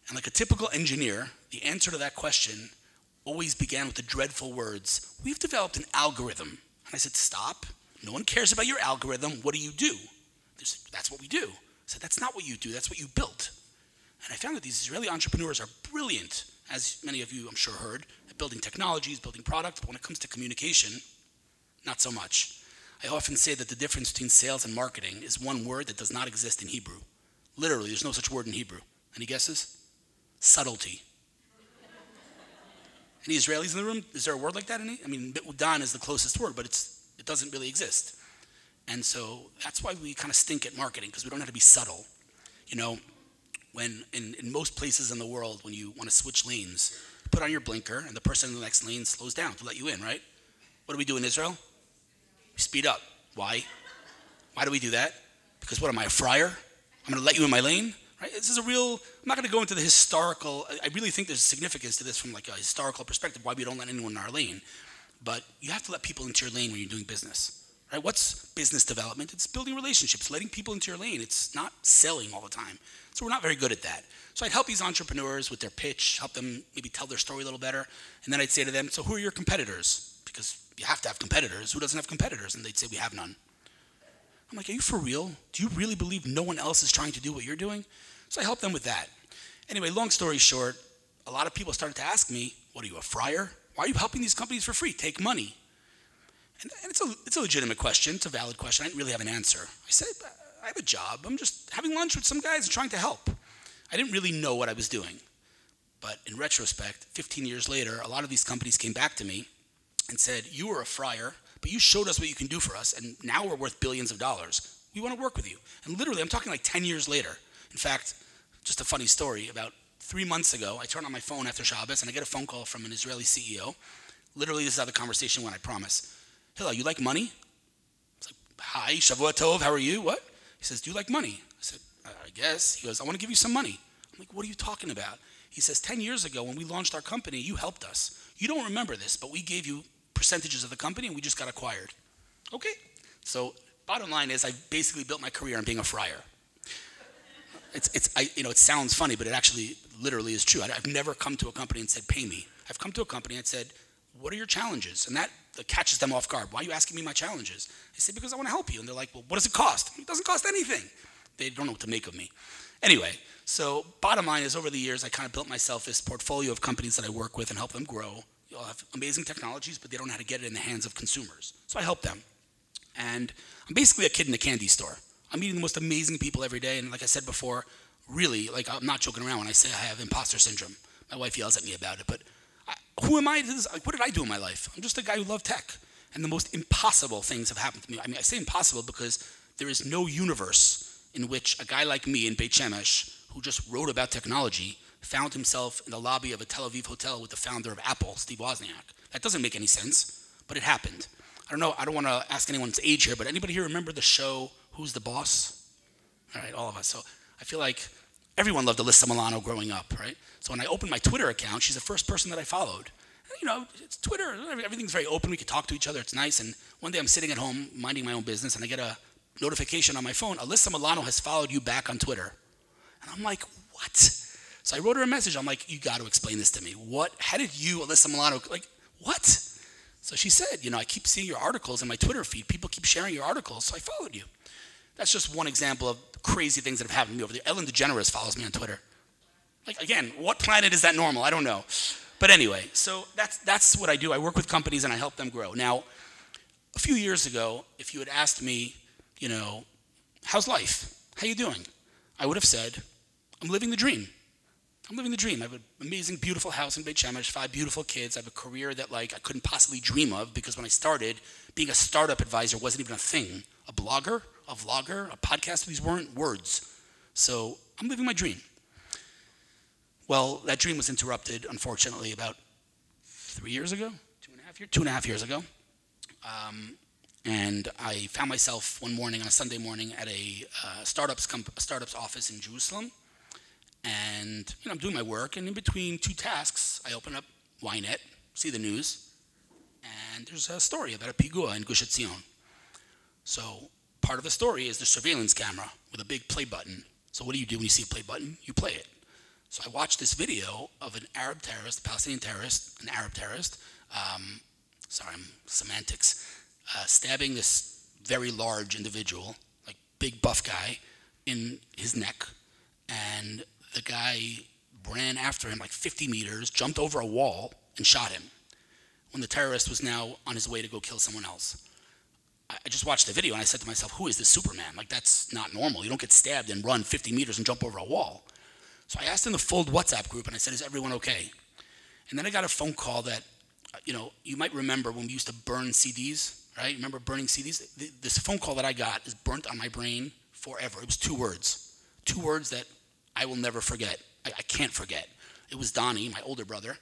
And like a typical engineer, the answer to that question always began with the dreadful words, we've developed an algorithm. And I said, stop. No one cares about your algorithm. What do you do? They said, that's what we do. I said, that's not what you do. That's what you built. And I found that these Israeli entrepreneurs are brilliant, as many of you I'm sure heard, at building technologies, building products. But when it comes to communication, not so much. I often say that the difference between sales and marketing is one word that does not exist in Hebrew. Literally, there's no such word in Hebrew. Any guesses? Subtlety. Any Israelis in the room? Is there a word like that? I mean, Dan is the closest word, but it doesn't really exist. And so that's why we kind of stink at marketing, because we don't know how to be subtle. You know, when in most places in the world, when you want to switch lanes, you put on your blinker and the person in the next lane slows down to let you in, right? What do we do in Israel? We speed up. Why? Why do we do that? Because what am I, a friar? I'm going to let you in my lane? Right? This is a real, I'm not going to go into the historical, I really think there's significance to this from like a historical perspective, why we don't let anyone in our lane. But you have to let people into your lane when you're doing business. Right? What's business development? It's building relationships, letting people into your lane. It's not selling all the time. So we're not very good at that. So I'd help these entrepreneurs with their pitch, help them maybe tell their story a little better. And then I'd say to them, so who are your competitors? Because you have to have competitors. Who doesn't have competitors? And they'd say, we have none. I'm like, are you for real? Do you really believe no one else is trying to do what you're doing? So I help them with that. Anyway, long story short, a lot of people started to ask me, what are you, a friar? Why are you helping these companies for free? Take money. And it's a legitimate question. It's a valid question. I didn't really have an answer. I said, I have a job. I'm just having lunch with some guys and trying to help. I didn't really know what I was doing. But in retrospect, 15 years later, a lot of these companies came back to me and said, you were a friar, but you showed us what you can do for us, and now we're worth billions of dollars. We want to work with you. And literally, I'm talking like 10 years later. In fact, just a funny story, about 3 months ago, I turn on my phone after Shabbos, and I get a phone call from an Israeli CEO. Literally, this is how the conversation went, I promise. Hillel, you like money? I was like, hi, Shavua Tov, how are you? What? He says, do you like money? I said, I guess. He goes, I want to give you some money. I'm like, what are you talking about? He says, 10 years ago when we launched our company, you helped us. You don't remember this, but we gave you percentages of the company and we just got acquired. Okay. So bottom line is I basically built my career on being a friar. It sounds funny, but it actually literally is true. I've never come to a company and said, pay me. I've come to a company and said, what are your challenges? And that catches them off guard. Why are you asking me my challenges? I say, because I want to help you. And they're like, well, what does it cost? It doesn't cost anything. They don't know what to make of me. Anyway, so bottom line is over the years, I kind of built myself this portfolio of companies that I work with and help them grow. They all have amazing technologies, but they don't know how to get it in the hands of consumers. So I help them. And I'm basically a kid in a candy store. I'm meeting the most amazing people every day. And like I said before, really, like I'm not joking around when I say I have imposter syndrome. My wife yells at me about it, but who am I? What did I do in my life? I'm just a guy who loved tech. And the most impossible things have happened to me. I mean, I say impossible because there is no universe in which a guy like me in Beit Shemesh, who just wrote about technology, found himself in the lobby of a Tel Aviv hotel with the founder of Apple, Steve Wozniak. That doesn't make any sense. but it happened. I don't know, I don't want to ask anyone's age here, but anybody here remember the show Who's the Boss? All right, all of us. So I feel like everyone loved Alyssa Milano growing up, right? So when I opened my Twitter account, she's the first person that I followed. And, you know, it's Twitter, everything's very open, we could talk to each other, it's nice. And one day I'm sitting at home minding my own business and I get a notification on my phone, Alyssa Milano has followed you back on Twitter. And I'm like, what? So I wrote her a message, I'm like, you got to explain this to me. How did you, Alyssa Milano, like, what? So she said, you know, I keep seeing your articles in my Twitter feed, people keep sharing your articles, so I followed you. That's just one example of crazy things that have happened to me over there. Ellen DeGeneres follows me on Twitter. Like, again, what planet is that normal? I don't know. But anyway, so that's what I do. I work with companies and I help them grow. Now, a few years ago, if you had asked me, you know, how's life? How you doing? I would have said, I'm living the dream. I'm living the dream. I have an amazing, beautiful house in Beit Shemesh, 5 beautiful kids. I have a career that like I couldn't possibly dream of because when I started, being a startup advisor wasn't even a thing. A blogger, a vlogger, a podcaster, these weren't words. So I'm living my dream. Well, that dream was interrupted, unfortunately, about 3 years ago, 2.5 years ago. And I found myself one morning, on a Sunday morning, at a startup's office in Jerusalem. And you know, I'm doing my work, and in between 2 tasks, I open up Ynet, see the news, and there's a story about a pigua in Gush Etzion. So part of the story is the surveillance camera with a big play button. So what do you do when you see a play button? You play it. So I watched this video of an Arab terrorist, a Palestinian terrorist, an Arab terrorist, stabbing this very large individual, like big buff guy, in his neck. And the guy ran after him like 50 meters, jumped over a wall, and shot him when the terrorist was now on his way to go kill someone else. I just watched the video and I said to myself, who is this Superman? Like, that's not normal. You don't get stabbed and run 50 meters and jump over a wall. So I asked in the Fuld WhatsApp group and I said, is everyone okay? And then I got a phone call that, you know, you might remember when we used to burn CDs, right? Remember burning CDs? This phone call that I got is burnt on my brain forever. It was 2 words. 2 words that I will never forget. I can't forget. It was Donnie, my older brother,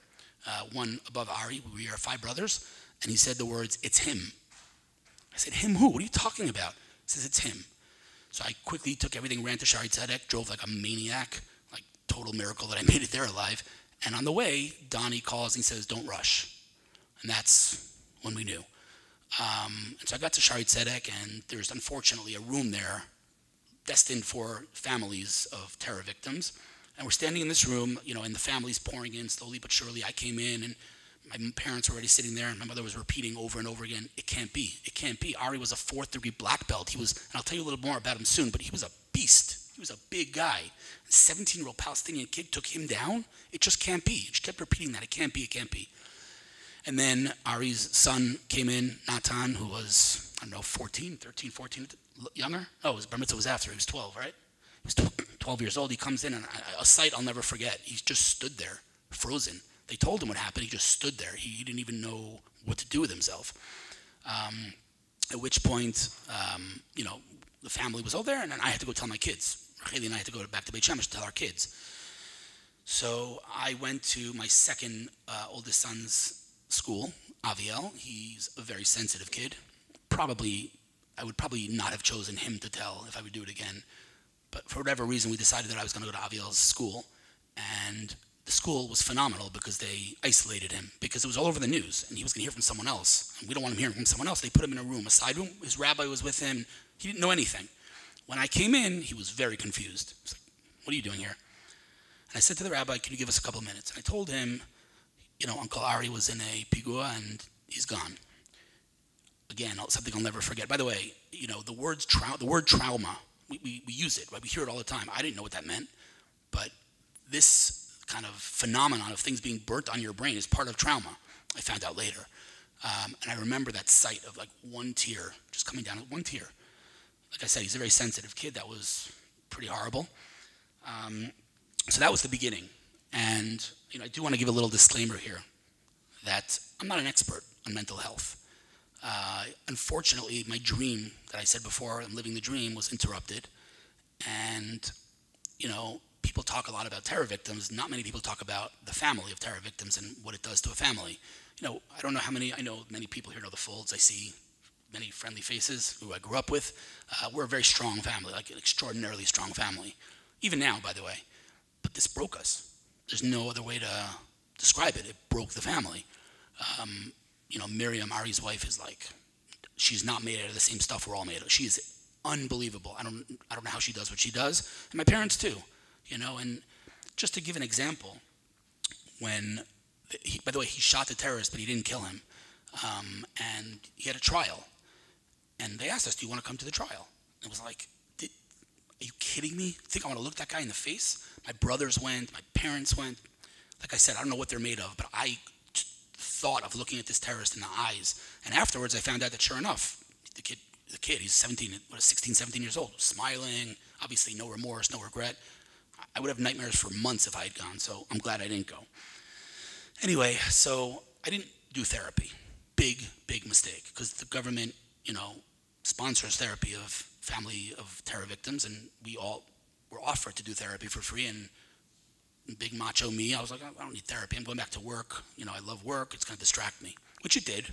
one above Ari. We are 5 brothers. And he said the words, it's him. I said, him who? What are you talking about? He says, it's him. So I quickly took everything, ran to Shari Tzedek, drove like a maniac, like total miracle that I made it there alive. And on the way, Donnie calls and he says, don't rush. And that's when we knew. And so I got to Shari Tzedek, and there's unfortunately a room there destined for families of terror victims. And we're standing in this room, you know, and the family's pouring in slowly but surely. I came in, and my parents were already sitting there, and my mother was repeating over and over again, it can't be, it can't be. Ari was a 4th-degree black belt. He was, and I'll tell you a little more about him soon, but he was a beast. He was a big guy. A 17-year-old Palestinian kid took him down. It just can't be. She kept repeating that, it can't be, it can't be. And then Ari's son came in, Natan, who was, I don't know, 14, younger? Oh, his bar mitzvah was after. He was 12, right? He was 12 years old. He comes in, and a sight I'll never forget. He just stood there, frozen. They told him what happened. He just stood there. He didn't even know what to do with himself. At which point, you know, the family was over there, and then I had to go tell my kids. Racheli and I had to go back to Beit Shemesh to tell our kids. So I went to my second oldest son's school, Aviel. He's a very sensitive kid. I would probably not have chosen him to tell if I would do it again. But for whatever reason, we decided that I was going to go to Aviel's school. And the school was phenomenal because they isolated him, because it was all over the news, and he was going to hear from someone else. And we don't want him hearing from someone else. They put him in a room, a side room. His rabbi was with him. He didn't know anything. When I came in, he was very confused. He was like, what are you doing here? And I said to the rabbi, can you give us a couple of minutes? And I told him, you know, Uncle Ari was in a pigua and he's gone. Again, something I'll never forget. By the way, you know, the word trauma, we use it, right? We hear it all the time. I didn't know what that meant, but this kind of phenomenon of things being burnt on your brain is part of trauma. I found out later. And I remember that sight of like one tear just coming down, one tear. Like I said, he's a very sensitive kid. That was pretty horrible. So that was the beginning. And you know, I do want to give a little disclaimer here that I'm not an expert on mental health. Unfortunately, my dream that I said before, I'm living the dream, was interrupted. And, you know, people talk a lot about terror victims. Not many people talk about the family of terror victims and what it does to a family. You know, I don't know how many, I know many people here know the Fulds. I see many friendly faces who I grew up with. We're a very strong family, like an extraordinarily strong family. Even now, by the way. But this broke us. There's no other way to describe it. It broke the family. You know, Miriam, Ari's wife, is like, she's not made out of the same stuff we're all made of. She is unbelievable. I don't know how she does what she does. And my parents too, you know. And just to give an example, when, by the way, he shot the terrorist, but he didn't kill him. And he had a trial. And they asked us, do you want to come to the trial? It was like, are you kidding me? Think I want to look that guy in the face? My brothers went, my parents went. Like I said, I don't know what they're made of, but I thought of looking at this terrorist in the eyes. And afterwards, I found out that sure enough, the kid, he's 16, 17 years old, smiling, obviously no remorse, no regret. I would have nightmares for months if I had gone, so I'm glad I didn't go. Anyway, so I didn't do therapy. Big mistake, because the government, you know, sponsors therapy of family of terror victims, and we all were offered to do therapy for free, and big macho me, I was like, I don't need therapy, I'm going back to work, you know, I love work, it's going to distract me, which it did.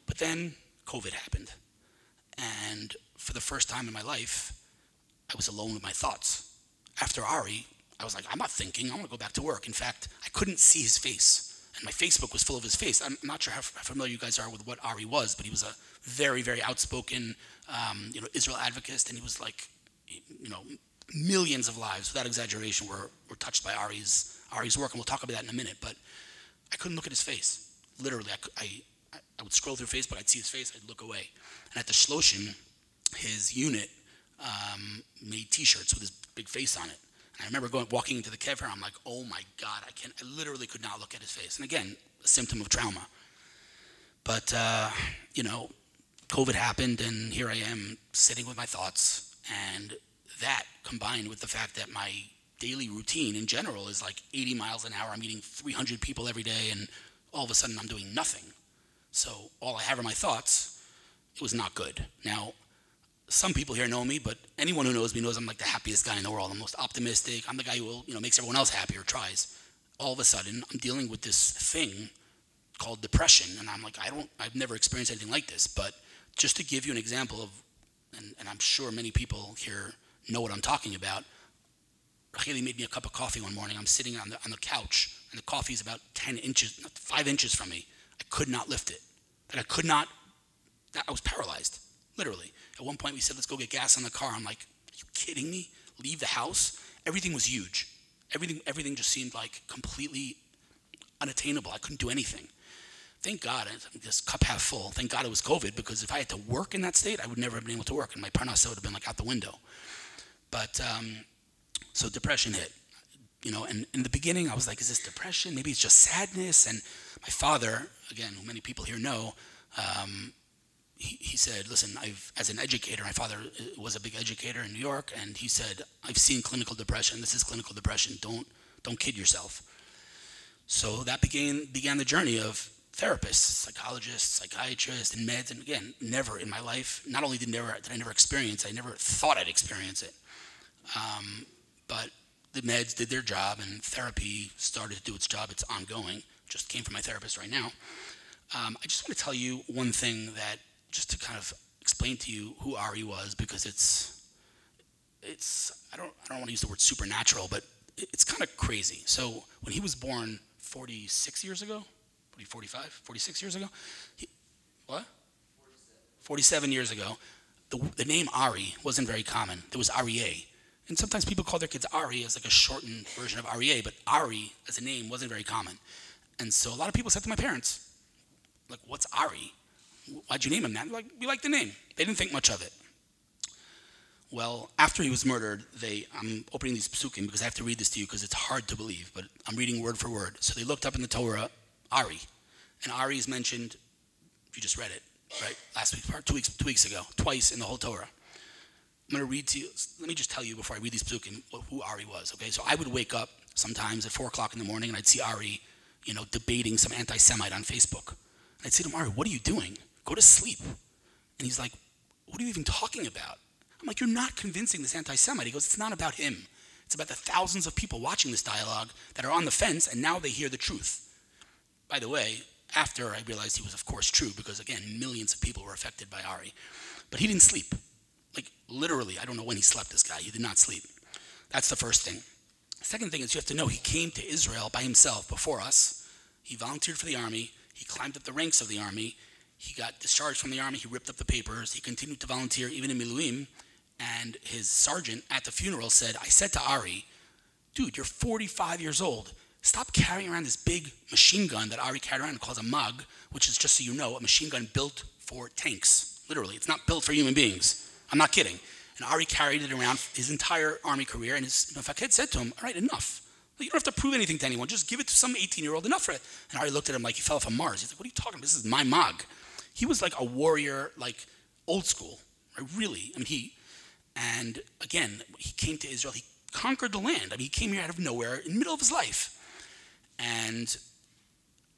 But then COVID happened, and for the first time in my life, I was alone with my thoughts. After Ari, I was like, I'm not thinking, I want to go back to work. In fact, I couldn't see his face. And my Facebook was full of his face. I'm not sure how familiar you guys are with what Ari was, but he was a very, very outspoken, you know, Israel advocate, and he was like, you know, millions of lives, without exaggeration, were touched by Ari's work, and we'll talk about that in a minute. But I couldn't look at his face. Literally, I would scroll through Facebook, I'd see his face, I'd look away. And at the Shloshim, his unit made T-shirts with his big face on it. I remember walking into the kever, I'm like, oh my God, I literally could not look at his face. And again, a symptom of trauma. But, you know, COVID happened, and here I am sitting with my thoughts. And that, combined with the fact that my daily routine in general is like 80 miles an hour, I'm meeting 300 people every day, and all of a sudden I'm doing nothing. So all I have are my thoughts. It was not good. Now, some people here know me, but anyone who knows me knows I'm like the happiest guy in the world. I'm most optimistic. I'm the guy who, you know, makes everyone else happy or tries. All of a sudden, I'm dealing with this thing called depression, and I'm like, I've never experienced anything like this. But just to give you an example of, and I'm sure many people here know what I'm talking about. Hillel made me a cup of coffee one morning. I'm sitting on the couch, and the coffee is about 5 inches from me. I could not lift it. Like I was paralyzed, literally. At one point, we said, let's go get gas in the car. I'm like, are you kidding me? Leave the house? Everything was huge. Everything just seemed like completely unattainable. I couldn't do anything. Thank God, this cup half full, thank God it was COVID, because if I had to work in that state, I would never have been able to work, and my parnasa would have been like out the window. But, so depression hit. You know, and in the beginning, I was like, is this depression? Maybe it's just sadness. And my father, again, who many people here know, he said, listen, as an educator, my father was a big educator in New York, and he said, I've seen clinical depression. This is clinical depression. Don't kid yourself. So that began the journey of therapists, psychologists, psychiatrists, and meds. And again, never in my life, not only did I never experience it, I never thought I'd experience it. But the meds did their job, and therapy started to do its job. It's ongoing. Just came from my therapist right now. I just want to tell you one thing that, just to kind of explain to you who Ari was, because it's I don't want to use the word supernatural, but it's kind of crazy. So when he was born 46 years ago, 46 years ago? 47 years ago, the name Ari wasn't very common. There was Aryeh. And sometimes people call their kids Ari as like a shortened version of Aryeh, but Ari as a name wasn't very common. And so a lot of people said to my parents, like, what's Ari? Why'd you name him that? Like, we like the name. They didn't think much of it. Well, after he was murdered, I'm opening these psukim because I have to read this to you because it's hard to believe, but I'm reading word for word. So they looked up in the Torah, Ari. And Ari is mentioned, you just read it, right? Last week, or 2 weeks ago, twice in the whole Torah. I'm going to read to you, let me just tell you before I read these psukim who Ari was, okay? So I would wake up sometimes at 4 o'clock in the morning and I'd see Ari, you know, debating some anti-Semite on Facebook. And I'd say to him, Ari, what are you doing? Go to sleep. And he's like, what are you even talking about? I'm like, you're not convincing this anti-Semite. He goes, it's not about him. It's about the thousands of people watching this dialogue that are on the fence, and now they hear the truth. By the way, after I realized he was, of course, true, because, again, millions of people were affected by Ari. But he didn't sleep. Like, literally, I don't know when he slept, this guy. He did not sleep. That's the first thing. The second thing is you have to know he came to Israel by himself before us. He volunteered for the army. He climbed up the ranks of the army. He got discharged from the army. He ripped up the papers. He continued to volunteer even in Miluim. And his sergeant at the funeral said, I said to Ari, dude, you're 45 years old. Stop carrying around this big machine gun that Ari carried around called a MUG, which is, just so you know, a machine gun built for tanks. Literally, it's not built for human beings. I'm not kidding. And Ari carried it around his entire army career, and his Mefaked said to him, all right, enough. You don't have to prove anything to anyone. Just give it to some 18-year-old, enough for it. And Ari looked at him like he fell off of Mars. He's like, what are you talking about? This is my MUG. He was like a warrior, like old school, right? Really. I mean, and again, he came to Israel. He conquered the land. I mean, he came here out of nowhere in the middle of his life. And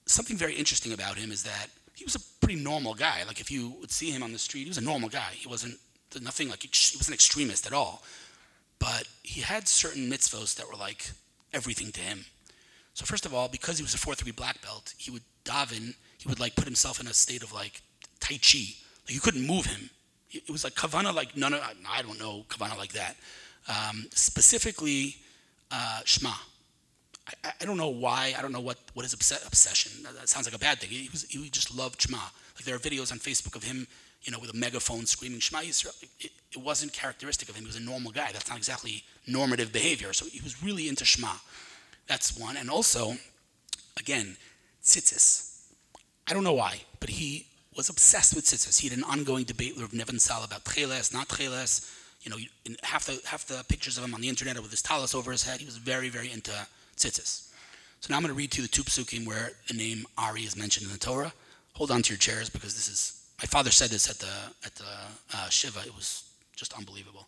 something very interesting about him is that he was a pretty normal guy. Like, if you would see him on the street, he was a normal guy. He wasn't nothing like, he was an extremist at all. But he had certain mitzvos that were like everything to him. So first of all, because he was a 4th degree black belt, he would daven, he would like put himself in a state of like tai chi. Like, you couldn't move him. It was like kavana, like none of, I don't know kavana like that. Specifically, Shema. I don't know why. I don't know what his obsession. That sounds like a bad thing. He just loved Shema. Like, there are videos on Facebook of him, with a megaphone screaming Shema Yisrael. It wasn't characteristic of him. He was a normal guy. That's not exactly normative behavior. So he was really into Shema. That's one. And also, again, tzitzis. I don't know why, but he was obsessed with tzitzis. He had an ongoing debate with Nevin Sal about tcheles, not tcheles. In half the pictures of him on the internet are with his talis over his head. He was very, very into tzitzis. So now I'm going to read to you the 2 psukim where the name Ari is mentioned in the Torah. Hold on to your chairs, because this is, my father said this at the Shiva. It was just unbelievable.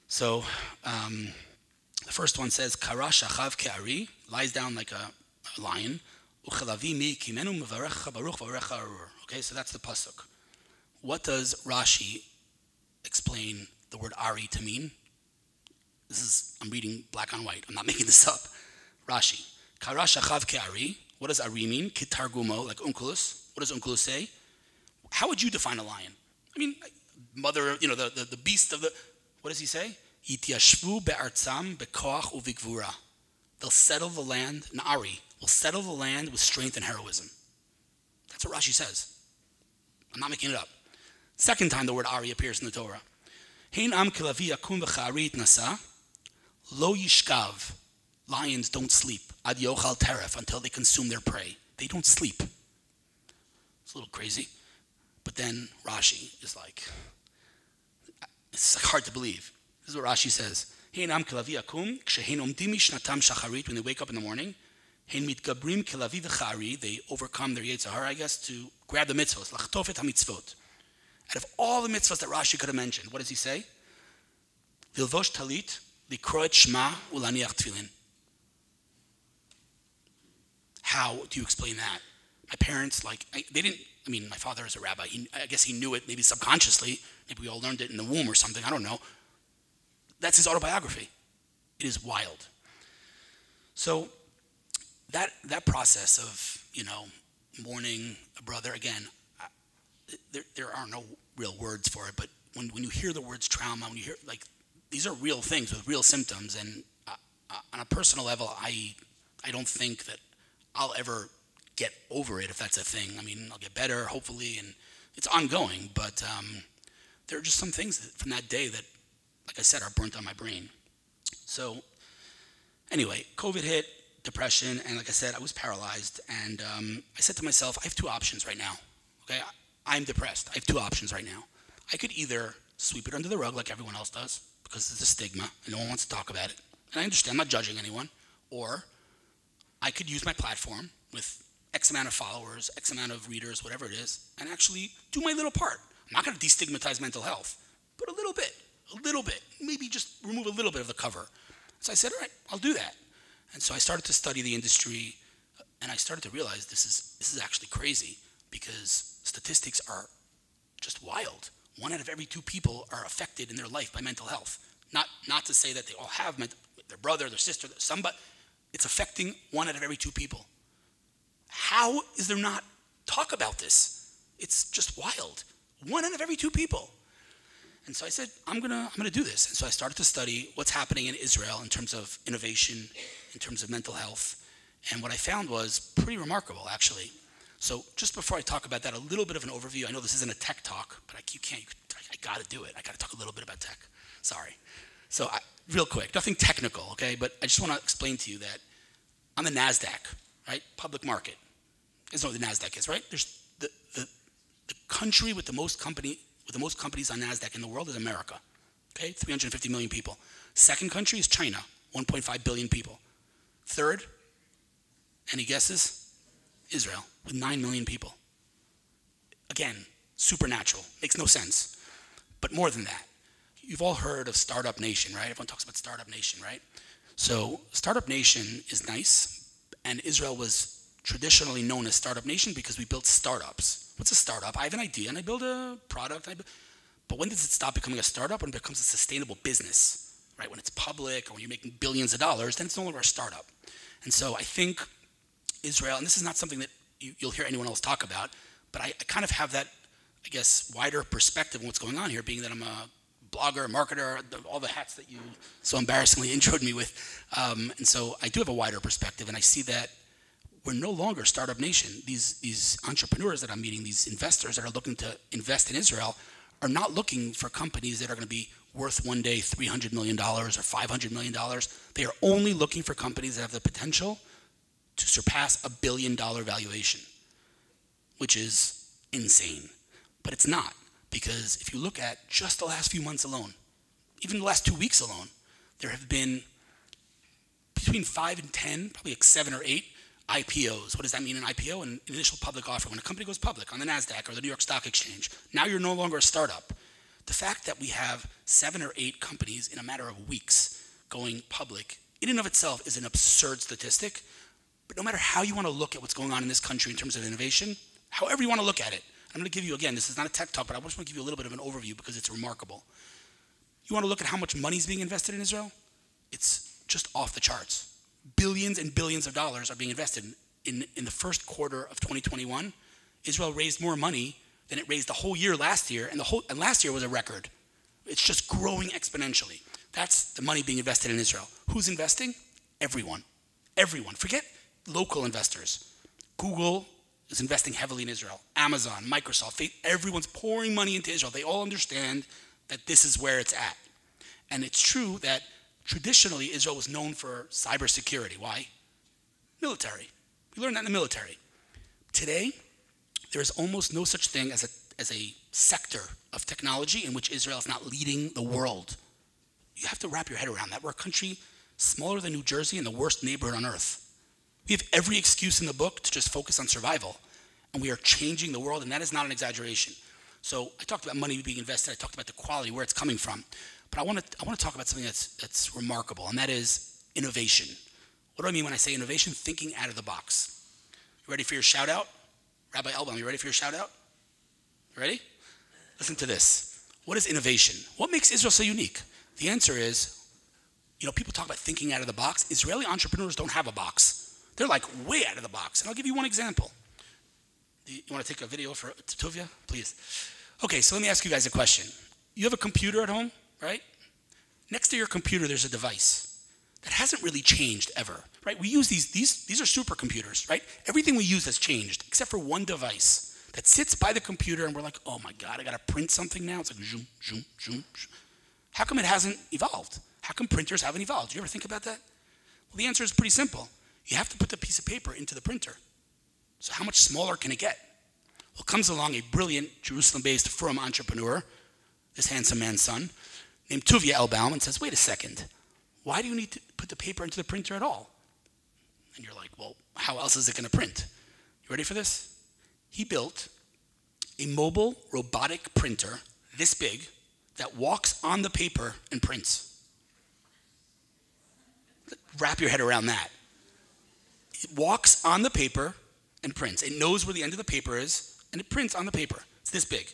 So the first one says, Kara shachav ke'ari, lies down like a lion. Uchelavi mi kimenu mevarecha baruch varecha arur. Okay, so that's the pasuk. What does Rashi explain the word Ari to mean? I'm reading black on white. I'm not making this up. Rashi. Kara shachav ke'ari. What does Ari mean? Kitargumo, like unculus. What does unculus say? How would you define a lion? I mean, mother, the beast of the, what does he say? Yityashvu be'artzam bekoach uvikvura. They'll settle the land, an Ari will settle the land with strength and heroism. That's what Rashi says. I'm not making it up. Second time the word Ari appears in the Torah. Hein am kilavi yakum v'charit nasa, lo yishkav. Lions don't sleep. Ad yochal teref, until they consume their prey. They don't sleep. It's a little crazy. But then Rashi is like, it's hard to believe. This is what Rashi says. Hein am kilavi yakum, kshehin omdim mishnatam shacharit, when they wake up in the morning. Hein mitgabrim kilavi v'chari, they overcome their Yetzer Hara, I guess, to grab the mitzvot. Lachtofet ha-mitzvot. Out of all the mitzvahs that Rashi could have mentioned, what does he say? Lilvosh talit, likroet shema, ulaniach tefillin. How do you explain that? My parents, my father is a rabbi. I guess he knew it, maybe subconsciously. Maybe we all learned it in the womb or something, I don't know. That's his autobiography. It is wild. So that process of, mourning a brother, again, there are no real words for it, but when you hear the words trauma, when you hear, these are real things with real symptoms, and on a personal level, I don't think that I'll ever get over it, if that's a thing. I mean, I'll get better, hopefully, and it's ongoing, but there are just some things from that day that, like I said, are burnt on my brain. So anyway, COVID hit, depression, and like I said, I was paralyzed, and I said to myself, I have 2 options right now. Okay, I'm depressed. I have 2 options right now. I could either sweep it under the rug like everyone else does, because it's a stigma, and no one wants to talk about it. And I understand, I'm not judging anyone. Or I could use my platform with X amount of followers, X amount of readers, whatever it is, and actually do my little part. I'm not going to destigmatize mental health, but a little bit, maybe just remove a little bit of the cover. So I said, all right, I'll do that. And so I started to study the industry, and I started to realize this is actually crazy, because statistics are just wild. 1 out of every 2 people are affected in their life by mental health. Not to say that they all have their brother, their sister, somebody. It's affecting 1 out of every 2 people. How is there not talk about this? It's just wild. 1 out of every 2 people. And so I said, I'm gonna do this. And so I started to study what's happening in Israel in terms of innovation, in terms of mental health. And what I found was pretty remarkable, actually. So just before I talk about that, a little bit of an overview. I know this isn't a tech talk, but I gotta do it. I gotta talk a little bit about tech. Sorry. So real quick, nothing technical, okay? But I just want to explain to you that on the NASDAQ, right, public market, is what the NASDAQ is, right? There's the country with the most companies on NASDAQ in the world is America, okay? 350 million people. Second country is China, 1.5 billion people. Third, any guesses? Israel, with 9 million people. Again, supernatural, makes no sense. But more than that, you've all heard of Startup Nation, right? Everyone talks about Startup Nation, right? So Startup Nation is nice, and Israel was traditionally known as Startup Nation because we built startups. What's a startup? I have an idea and I build a product. But when does it stop becoming a startup? When it becomes a sustainable business, right? When it's public or when you're making billions of dollars, then it's no longer a startup. And so I think Israel, and this is not something that you'll hear anyone else talk about, but I kind of have that, I guess, wider perspective on what's going on here, being that I'm a blogger, marketer, all the hats that you so embarrassingly introed me with. And so I do have a wider perspective, and I see that we're no longer Startup Nation. These entrepreneurs that I'm meeting, these investors that are looking to invest in Israel, are not looking for companies that are going to be worth one day $300 million or $500 million. They are only looking for companies that have the potential to surpass $1 billion valuation, which is insane. But it's not, because if you look at just the last few months alone, even the last 2 weeks alone, there have been between 5 and 10, probably like 7 or 8 IPOs. What does that mean, an IPO? An initial public offer. When a company goes public on the NASDAQ or the New York Stock Exchange, now you're no longer a startup. The fact that we have 7 or 8 companies in a matter of weeks going public, in and of itself is an absurd statistic. But no matter how you want to look at what's going on in this country in terms of innovation, however you want to look at it, I'm going to give you, again, this is not a tech talk, but I just want to give you a little bit of an overview because it's remarkable. You want to look at how much money is being invested in Israel? It's just off the charts. Billions and billions of dollars are being invested. In the first quarter of 2021, Israel raised more money than it raised the whole year last year, and last year was a record. It's just growing exponentially. That's the money being invested in Israel. Who's investing? Everyone. Everyone. Forget local investors. Google is investing heavily in Israel. Amazon, Microsoft, everyone's pouring money into Israel. They all understand that this is where it's at. And it's true that traditionally Israel was known for cybersecurity. Why? Military. We learned that in the military. Today, there is almost no such thing as a sector of technology in which Israel is not leading the world. You have to wrap your head around that. We're a country smaller than New Jersey and the worst neighborhood on earth. We have every excuse in the book to just focus on survival, and we are changing the world, and that is not an exaggeration. So I talked about money being invested. I talked about the quality, where it's coming from. But I want to talk about something that's remarkable, and that is innovation. What do I mean when I say innovation? Thinking out of the box. You ready for your shout out? Rabbi Elbaum, you ready for your shout out? You ready? Listen to this. What is innovation? What makes Israel so unique? The answer is, people talk about thinking out of the box. Israeli entrepreneurs don't have a box. They're like way out of the box. And I'll give you one example. You want to take a video for Tuvia? Please. Okay, so let me ask you guys a question. You have a computer at home, right? Next to your computer, there's a device that hasn't really changed ever, right? We use these are supercomputers, right? Everything we use has changed, except for one device that sits by the computer and we're like, oh my God, I got to print something now. It's like, zoom, zoom, zoom. How come it hasn't evolved? How come printers haven't evolved? Do you ever think about that? Well, the answer is pretty simple. You have to put the piece of paper into the printer. So how much smaller can it get? Well, comes along a brilliant Jerusalem-based firm entrepreneur, this handsome man's son, named Tuvia Elbaum, and says, wait a second, why do you need to put the paper into the printer at all? And you're like, well, how else is it going to print? You ready for this? He built a mobile robotic printer this big that walks on the paper and prints. Wrap your head around that. It walks on the paper and prints. It knows where the end of the paper is, and it prints on the paper. It's this big.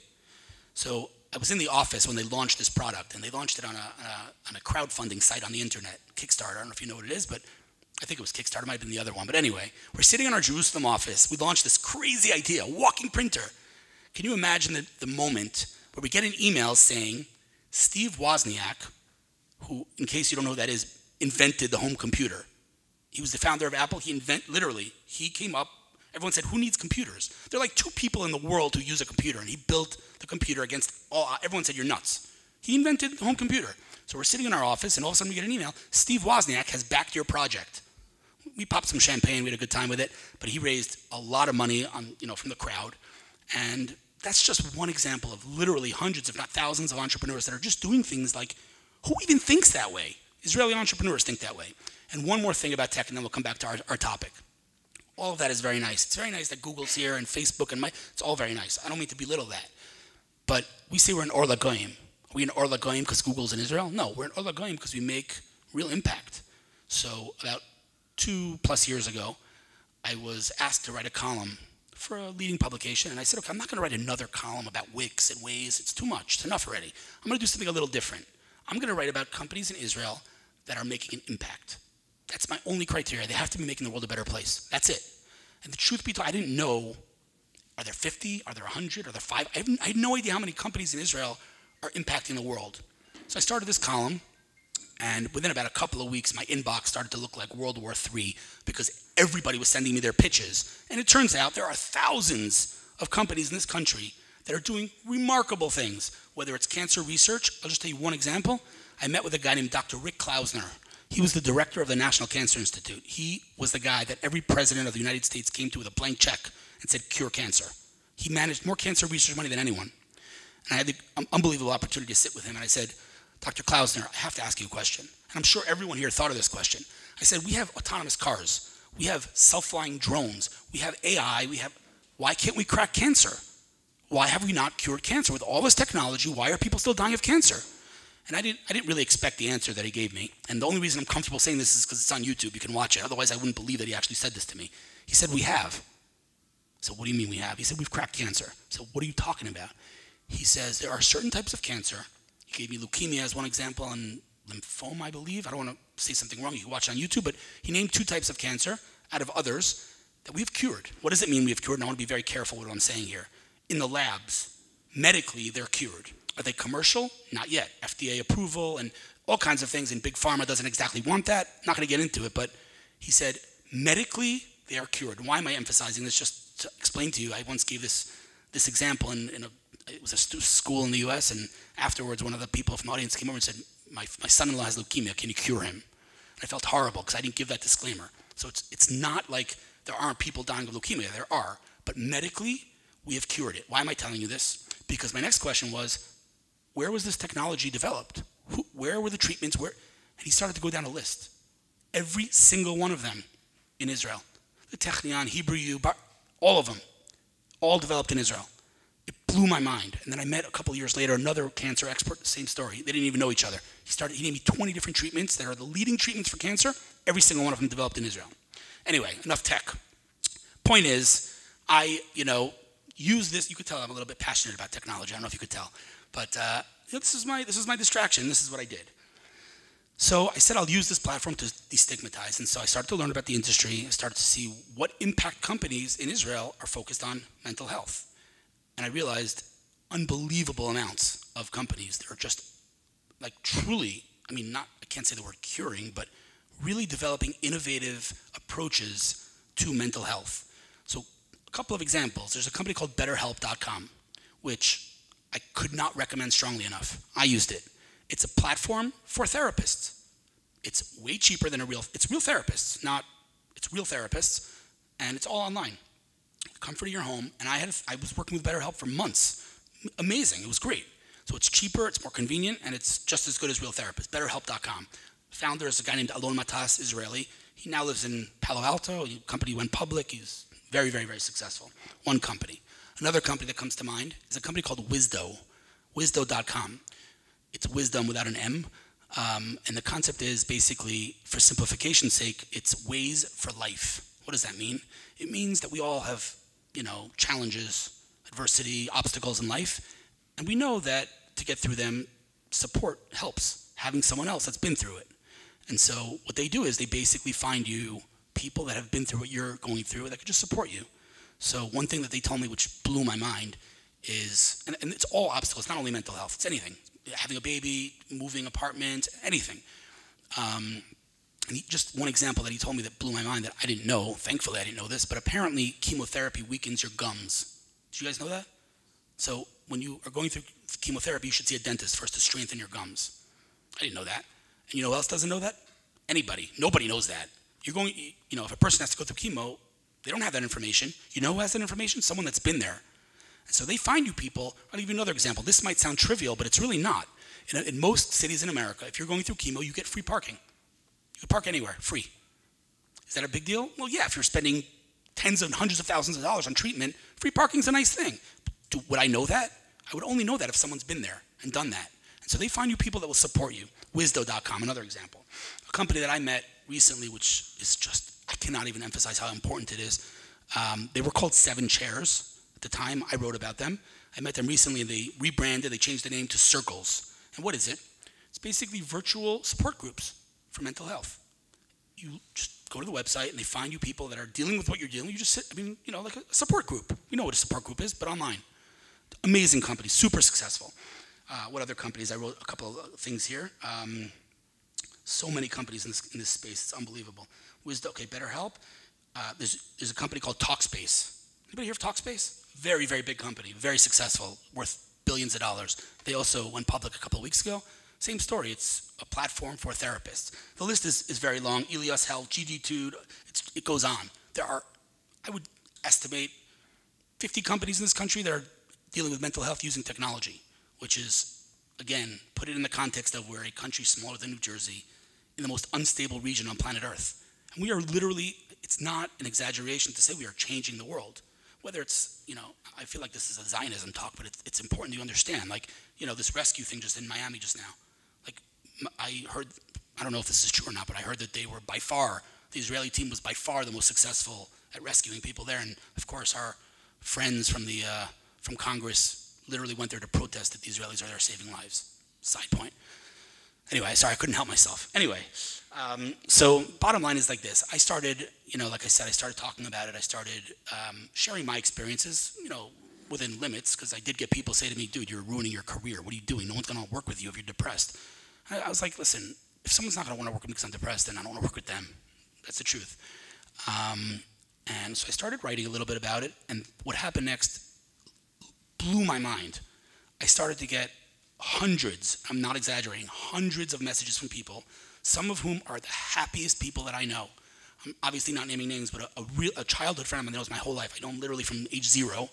So I was in the office when they launched this product, and they launched it on a crowdfunding site on the internet, Kickstarter. I don't know if you know what it is, but I think it was Kickstarter. It might have been the other one. But anyway, we're sitting in our Jerusalem office. We launched this crazy idea, a walking printer. Can you imagine the moment where we get an email saying, Steve Wozniak, who, in case you don't know who that is, invented the home computer. He was the founder of Apple. He came up. Everyone said, who needs computers? There are like 2 people in the world who use a computer, and he built the computer against all. Everyone said, you're nuts. He invented the home computer. So we're sitting in our office, and all of a sudden we get an email. Steve Wozniak has backed your project. We popped some champagne. We had a good time with it. But he raised a lot of money from the crowd. And that's just one example of literally hundreds, if not thousands, of entrepreneurs that are just doing things like, who even thinks that way? Israeli entrepreneurs think that way. And one more thing about tech, and then we'll come back to our topic. All of that is very nice. It's very nice that Google's here and Facebook and it's all very nice. I don't mean to belittle that. But we say we're an Or LaGoyim. Are we an Or LaGoyim because Google's in Israel? No, we're an Or LaGoyim because we make real impact. So about 2+ years ago, I was asked to write a column for a leading publication. And I said, okay, I'm not going to write another column about Wix and Waze. It's too much. It's enough already. I'm going to do something a little different. I'm going to write about companies in Israel that are making an impact. That's my only criteria. They have to be making the world a better place. That's it. And the truth be told, I didn't know, are there 50? Are there 100? Are there 5? I had no idea how many companies in Israel are impacting the world. So I started this column, and within about a couple of weeks, my inbox started to look like World War III because everybody was sending me their pitches. And it turns out there are thousands of companies in this country that are doing remarkable things, whether it's cancer research. I'll just tell you one example. I met with a guy named Dr. Rick Klausner. He was the director of the National Cancer Institute. He was the guy that every president of the United States came to with a blank check and said, cure cancer. He managed more cancer research money than anyone. And I had the unbelievable opportunity to sit with him. And I said, Dr. Klausner, I have to ask you a question. And I'm sure everyone here thought of this question. I said, we have autonomous cars. We have self-flying drones. We have AI. Why can't we crack cancer? Why have we not cured cancer? With all this technology, why are people still dying of cancer? And I didn't really expect the answer that he gave me. And the only reason I'm comfortable saying this is because it's on YouTube. You can watch it. Otherwise, I wouldn't believe that he actually said this to me. He said, we have. So what do you mean we have? He said, we've cracked cancer. So what are you talking about? He says, there are certain types of cancer. He gave me leukemia as one example and lymphoma, I believe. I don't want to say something wrong. You can watch it on YouTube. But he named 2 types of cancer out of others that we've cured. What does it mean we've cured? And I want to be very careful with what I'm saying here. In the labs, medically, they're cured. Are they commercial? Not yet. FDA approval and all kinds of things, and Big Pharma doesn't exactly want that. Not going to get into it, but he said, medically, they are cured. Why am I emphasizing this? Just to explain to you, I once gave this example it was a school in the US, and afterwards one of the people from the audience came over and said, my son-in-law has leukemia, can you cure him? And I felt horrible because I didn't give that disclaimer. So it's not like there aren't people dying of leukemia. There are. But medically, we have cured it. Why am I telling you this? Because my next question was, where was this technology developed? Where were the treatments? And he started to go down a list. Every single one of them in Israel. The Technion, Hebrew U, all of them, all developed in Israel. It blew my mind. And then I met a couple of years later another cancer expert, same story. They didn't even know each other. He named me 20 different treatments that are the leading treatments for cancer. Every single one of them developed in Israel. Anyway, enough tech. Point is, I use this. You could tell I'm a little bit passionate about technology. I don't know if you could tell. But this is my distraction. This is what I did. So I said I'll use this platform to destigmatize. And so I started to learn about the industry. I started to see what impact companies in Israel are focused on mental health. And I realized unbelievable amounts of companies that are just like truly, I can't say the word curing, but really developing innovative approaches to mental health. So a couple of examples. There's a company called BetterHelp.com, which I could not recommend strongly enough. I used it. It's a platform for therapists. It's way cheaper than it's real therapists, it's real therapists, and it's all online. Comfort of your home, and I was working with BetterHelp for months. Amazing, it was great. So it's cheaper, it's more convenient, and it's just as good as real therapists. BetterHelp.com. Founder is a guy named Alon Matas, Israeli. He now lives in Palo Alto. The company went public. He's very, very, very successful. One company. Another company that comes to mind is a company called Wisdo, Wisdo.com. It's wisdom without an M. And the concept is basically, for simplification's sake, it's ways for life. What does that mean? It means that we all have, challenges, adversity, obstacles in life. And we know that to get through them, support helps. Having someone else that's been through it. And so what they do is they basically find you people that have been through what you're going through that could just support you. So one thing that they told me, which blew my mind, is, and it's all obstacles, not only mental health, it's anything. Having a baby, moving apartment, anything. And just one example that he told me that blew my mind that I didn't know, thankfully I didn't know this, but apparently chemotherapy weakens your gums. Did you guys know that? So when you are going through chemotherapy, you should see a dentist first to strengthen your gums. I didn't know that. And you know who else doesn't know that? Anybody. Nobody knows that. You're going, you know, if a person has to go through chemo, they don't have that information. You know who has that information? Someone that's been there. And so they find you people. I'll give you another example. This might sound trivial, but it's really not. In most cities in America, if you're going through chemo, you get free parking. You can park anywhere, free. Is that a big deal? Well, yeah, if you're spending tens and hundreds of thousands of dollars on treatment, free parking's a nice thing. Would I know that? I would only know that if someone's been there and done that. And so they find you people that will support you. Wisdo.com, another example. A company that I met recently, which is just, I cannot even emphasize how important it is. They were called 7 Chairs. At the time, I wrote about them. I met them recently and they rebranded, they changed the name to Circles. And what is it? It's basically virtual support groups for mental health. You just go to the website and they find you people that are dealing with what you're dealing with. You just sit, like a support group. You know what a support group is, but online. Amazing company, super successful. What other companies? I wrote a couple of things here. So many companies in this space, it's unbelievable. Okay, BetterHelp. There's a company called Talkspace. Anybody hear of Talkspace? Very, very big company, very successful, worth billions of dollars. They also went public a couple of weeks ago. Same story, it's a platform for therapists. The list is very long. Elias Health, GG2, it goes on. There are, I would estimate, 50 companies in this country that are dealing with mental health using technology, which is, again, put it in the context of we're a country smaller than New Jersey, in the most unstable region on planet Earth. And we are literally, it's not an exaggeration to say we are changing the world. Whether it's, I feel like this is a Zionism talk, but it's important to understand. Like, this rescue thing just in Miami just now. Like, I heard, I don't know if this is true or not, but I heard that they were by far, the Israeli team was by far the most successful at rescuing people there. And of course, our friends from Congress literally went there to protest that the Israelis are there saving lives. Side point. Anyway, sorry, I couldn't help myself. Anyway, so bottom line is like this. I started, like I said, I started talking about it. I started sharing my experiences, within limits, because I did get people say to me, dude, you're ruining your career. What are you doing? No one's going to work with you if you're depressed. I was like, listen, if someone's not going to want to work with me because I'm depressed, then I don't want to work with them. That's the truth. And so I started writing a little bit about it, and what happened next blew my mind. I started to get hundreds, I'm not exaggerating, hundreds of messages from people, some of whom are the happiest people that I know. I'm obviously not naming names, but a childhood friend of mine that knows my whole life. I know him literally from age 0.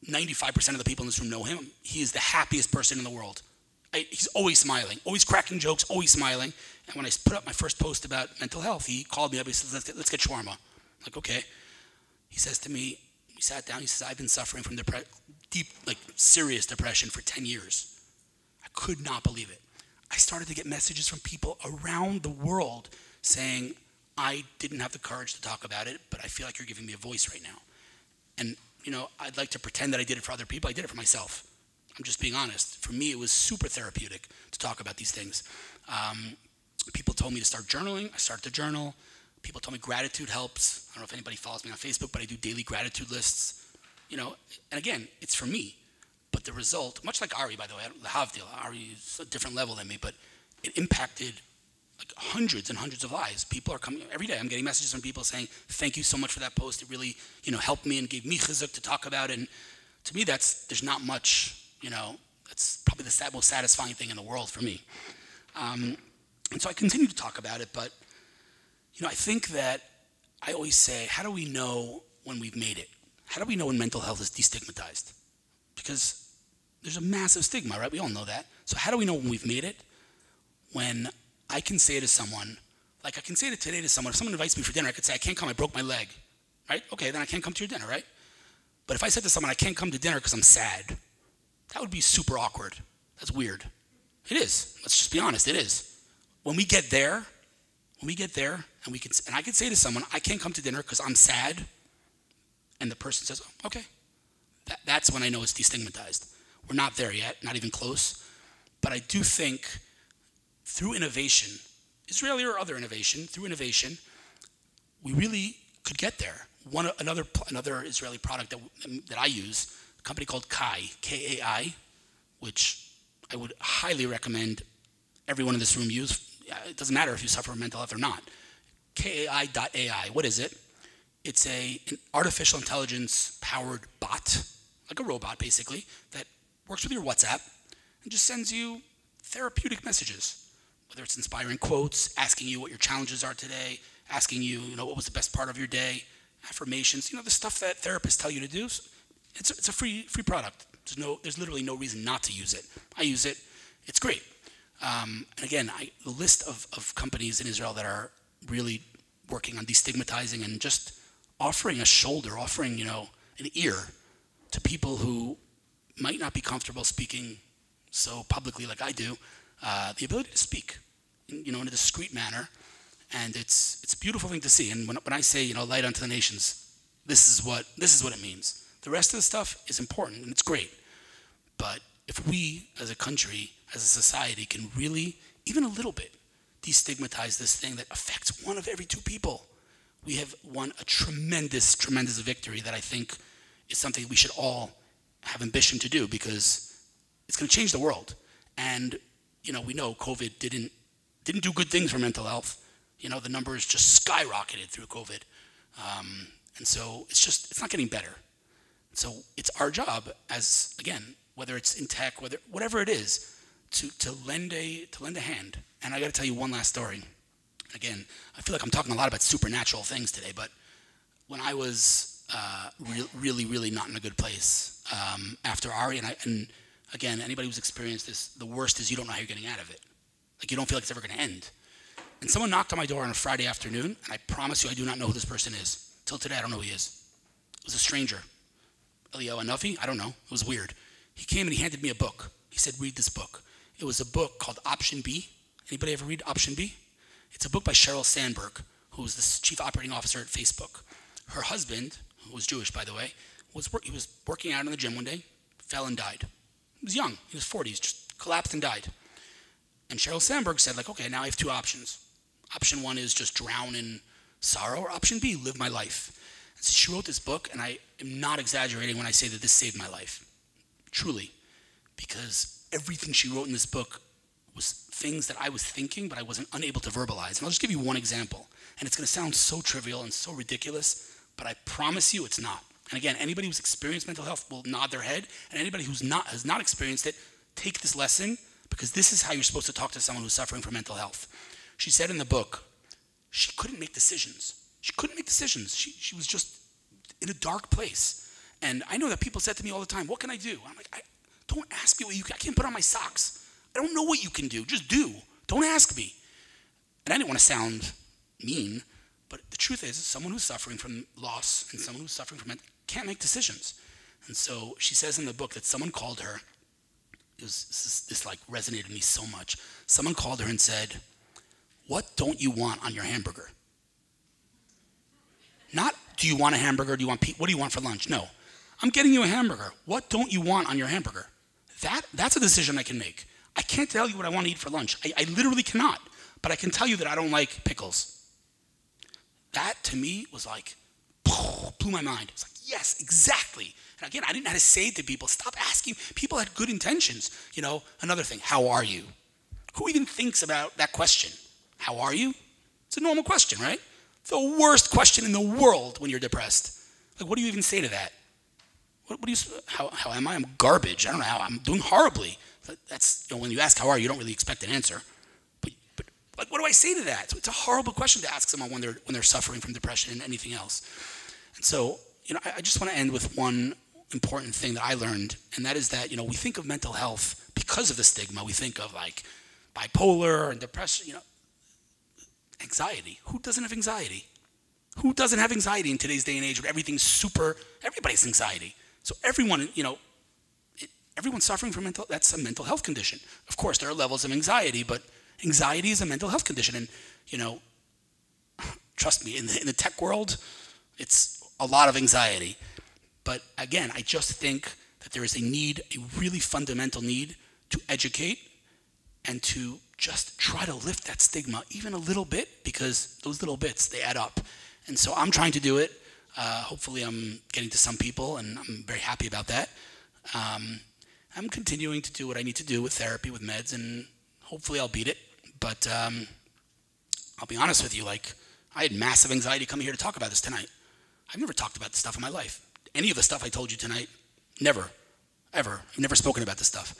95% of the people in this room know him. He is the happiest person in the world. He's always smiling, always cracking jokes, always smiling. And when I put up my first post about mental health, he called me up, he says, let's get shawarma. I'm like, okay. He says to me, we sat down, he says, I've been suffering from deep, serious depression for 10 years. I could not believe it. I started to get messages from people around the world saying, I didn't have the courage to talk about it, but I feel like you're giving me a voice right now. And, I'd like to pretend that I did it for other people. I did it for myself. I'm just being honest. For me, it was super therapeutic to talk about these things. People told me to start journaling. I started to journal. People told me gratitude helps. I don't know if anybody follows me on Facebook, but I do daily gratitude lists. And again, it's for me. But the result, much like Ari, by the way, the Havdil, Ari is a different level than me, but it impacted hundreds and hundreds of lives. People are coming every day. I'm getting messages from people saying, thank you so much for that post. It really, helped me and gave me chizuk to talk about it. And to me, there's not much, that's probably the most satisfying thing in the world for me. And so I continue to talk about it, but, I think that I always say, how do we know when we've made it? How do we know when mental health is destigmatized? Because there's a massive stigma, right? We all know that. So how do we know when we've made it? When I can say to someone, I can say it today to someone, if someone invites me for dinner, I could say, I can't come, I broke my leg, right? Okay, then I can't come to your dinner, right? But if I said to someone, I can't come to dinner because I'm sad, that would be super awkward. That's weird. It is. Let's just be honest, it is. When we get there, and I could say to someone, I can't come to dinner because I'm sad, and the person says, oh, okay. That's when I know it's destigmatized. We're not there yet, not even close. But I do think through innovation, Israeli or other innovation, through innovation, we really could get there. Another Israeli product that I use, a company called Kai, K-A-I, which I would highly recommend everyone in this room use. It doesn't matter if you suffer from mental health or not. KAI.ai, what is it? It's an artificial intelligence powered bot, like a robot basically, that works with your WhatsApp and just sends you therapeutic messages, whether it's inspiring quotes, asking you what your challenges are today, asking you, what was the best part of your day, affirmations, the stuff that therapists tell you to do. It's a free product. There's literally no reason not to use it. I use it. It's great. And again, the list of companies in Israel that are really working on destigmatizing and just offering a shoulder, offering, an ear to people who might not be comfortable speaking so publicly like I do, the ability to speak, in a discreet manner. And it's a beautiful thing to see. And when I say, light unto the nations, this is what it means. The rest of the stuff is important and it's great. But if we as a country, as a society, can really, even a little bit, destigmatize this thing that affects one of every two people, we have won a tremendous, tremendous victory that I think is something we should all have ambition to do, because it's going to change the world. And, we know COVID didn't do good things for mental health. The numbers just skyrocketed through COVID. And so it's not getting better. So it's our job as, again, whether it's in tech, whatever it is, to lend a hand. And I got to tell you one last story. Again, I feel like I'm talking a lot about supernatural things today, but when I was really, really not in a good place after Ari, and again, anybody who's experienced this, the worst is you don't know how you're getting out of it. Like, you don't feel like it's ever going to end. And someone knocked on my door on a Friday afternoon, and I promise you I do not know who this person is. Till today, I don't know who he is. It was a stranger. Eliyahu Hanafi? I don't know. It was weird. He came and he handed me a book. He said, read this book. It was a book called Option B. Anybody ever read Option B? It's a book by Sheryl Sandberg, who was the chief operating officer at Facebook. Her husband, who was Jewish, by the way, he was working out in the gym one day, fell and died. He was young. He was 40s, just collapsed and died. And Sheryl Sandberg said, okay, now I have two options. Option one is just drown in sorrow, or option B, live my life. And so she wrote this book, and I am not exaggerating when I say that this saved my life. Truly. Because everything she wrote in this book was things that I was thinking, but I wasn't unable to verbalize. And I'll just give you one example. And it's going to sound so trivial and so ridiculous, but I promise you it's not. And again, anybody who's experienced mental health will nod their head, and anybody who's has not experienced it, take this lesson, because this is how you're supposed to talk to someone who's suffering from mental health. She said in the book, she couldn't make decisions. She couldn't make decisions. She was just in a dark place. And I know that people said to me all the time, what can I do? I'm like, don't ask me what you can. I can't put on my socks. I don't know what you can do. Just do. Don't ask me. And I didn't want to sound mean, but the truth is, someone who's suffering from loss and someone who's suffering from it can't make decisions. And so she says in the book that someone called her. This resonated with me so much. Someone called her and said, what don't you want on your hamburger? Not, do you want a hamburger? Do you want what do you want for lunch? No. I'm getting you a hamburger. What don't you want on your hamburger? That's a decision I can make. I can't tell you what I want to eat for lunch. I literally cannot. But I can tell you that I don't like pickles. That, to me, was blew my mind. It's like, yes, exactly. And again, I didn't know how to say it to people. Stop asking. People had good intentions. Another thing, how are you? Who even thinks about that question? How are you? It's a normal question, right? The worst question in the world when you're depressed. What do you even say to that? What do you? How am I? I'm garbage. I don't know how. I'm doing horribly. That's when you ask how are you, you don't really expect an answer. But what do I say to that? So it's a horrible question to ask someone when they're suffering from depression and anything else. And so I just want to end with one important thing that I learned, and that is that we think of mental health because of the stigma. We think of bipolar and depression. Anxiety. Who doesn't have anxiety? Who doesn't have anxiety in today's day and age where everything's everybody's anxiety. So everyone, everyone's suffering from that's a mental health condition. Of course, there are levels of anxiety, but anxiety is a mental health condition. And, trust me, in the tech world, it's a lot of anxiety. But again, I just think that there is a need, a really fundamental need to educate and to just try to lift that stigma even a little bit, because those little bits, they add up. And so I'm trying to do it. Hopefully I'm getting to some people, and I'm very happy about that. I'm continuing to do what I need to do with therapy, with meds, and hopefully I'll beat it. But I'll be honest with you, like, I had massive anxiety coming here to talk about this tonight. I've never talked about this stuff in my life. Any of the stuff I told you tonight, never, ever. I've never spoken about this stuff.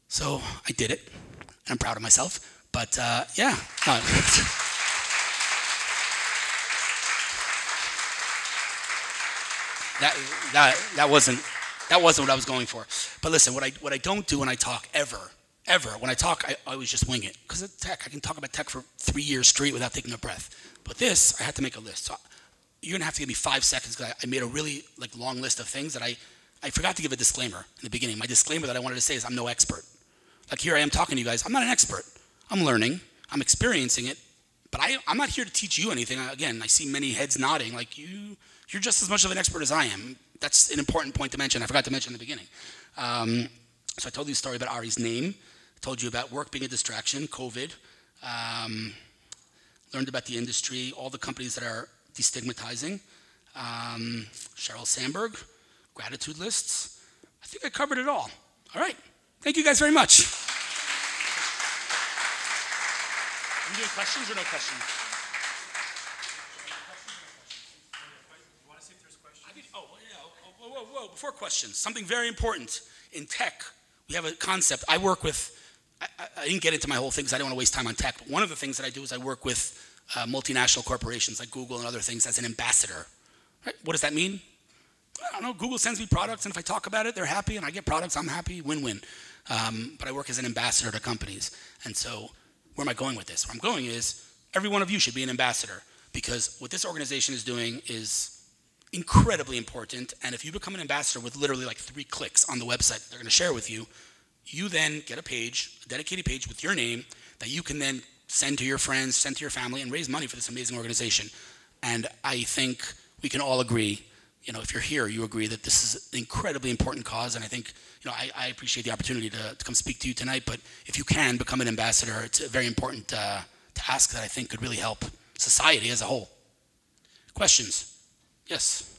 So I did it, and I'm proud of myself. But yeah. That wasn't what I was going for. But listen, what I don't do when I talk ever, when I talk, I always just wing it. Because of tech, I can talk about tech for 3 years straight without taking a breath. But this, I had to make a list. So you're gonna have to give me 5 seconds, because I made a really long list of things that I forgot to give a disclaimer in the beginning. My disclaimer that I wanted to say is I'm no expert. Like, here I am talking to you guys. I'm not an expert. I'm learning. I'm experiencing it. But I'm not here to teach you anything. Again, I see many heads nodding. Like, you're just as much of an expert as I am. That's an important point to mention. I forgot to mention in the beginning. So I told you a story about Ari's name. I told you about work being a distraction, COVID. Learned about the industry, all the companies that are destigmatizing. Sheryl Sandberg, gratitude lists. I think I covered it all. All right. Thank you guys very much. Are you doing questions or no questions? Whoa, before questions, something very important. In tech, we have a concept. I work with, I didn't get into my whole thing because I don't want to waste time on tech, but one of the things that I do is I work with multinational corporations like Google and other things as an ambassador. Right? What does that mean? I don't know. Google sends me products, and if I talk about it, they're happy, and I get products, I'm happy, win-win. But I work as an ambassador to companies. And so where am I going with this? Where I'm going is every one of you should be an ambassador, because what this organization is doing is incredibly important. And if you become an ambassador with literally 3 clicks on the website that they're going to share with you, you then get a page, a dedicated page with your name that you can then send to your friends, send to your family, and raise money for this amazing organization. And I think we can all agree, if you're here, you agree that this is an incredibly important cause. And I think, I appreciate the opportunity to come speak to you tonight. But if you can become an ambassador, it's a very important task that I think could really help society as a whole. Questions? Yes.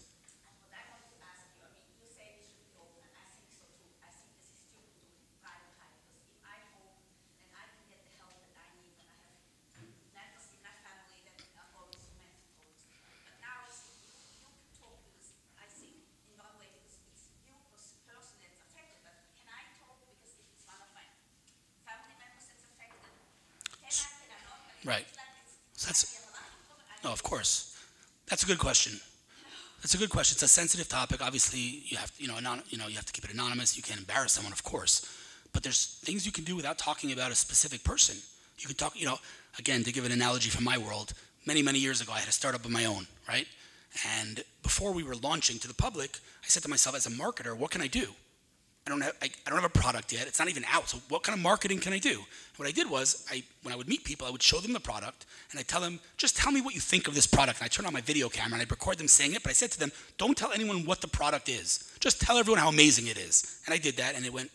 Right. No, of course. That's a good question. That's a good question. It's a sensitive topic. Obviously, you have to, you have to keep it anonymous. You can't embarrass someone, of course. But there's things you can do without talking about a specific person. You could talk, again, to give an analogy from my world, many, many years ago, I had a startup of my own, right? And before we were launching to the public, I said to myself, as a marketer, what can I do? I don't have a product yet. It's not even out. So what kind of marketing can I do? And what I did was, when I would meet people, I would show them the product, and I'd tell them, just tell me what you think of this product. And I turned on my video camera, and I'd record them saying it, but I said to them, don't tell anyone what the product is. Just tell everyone how amazing it is. And I did that, and it went,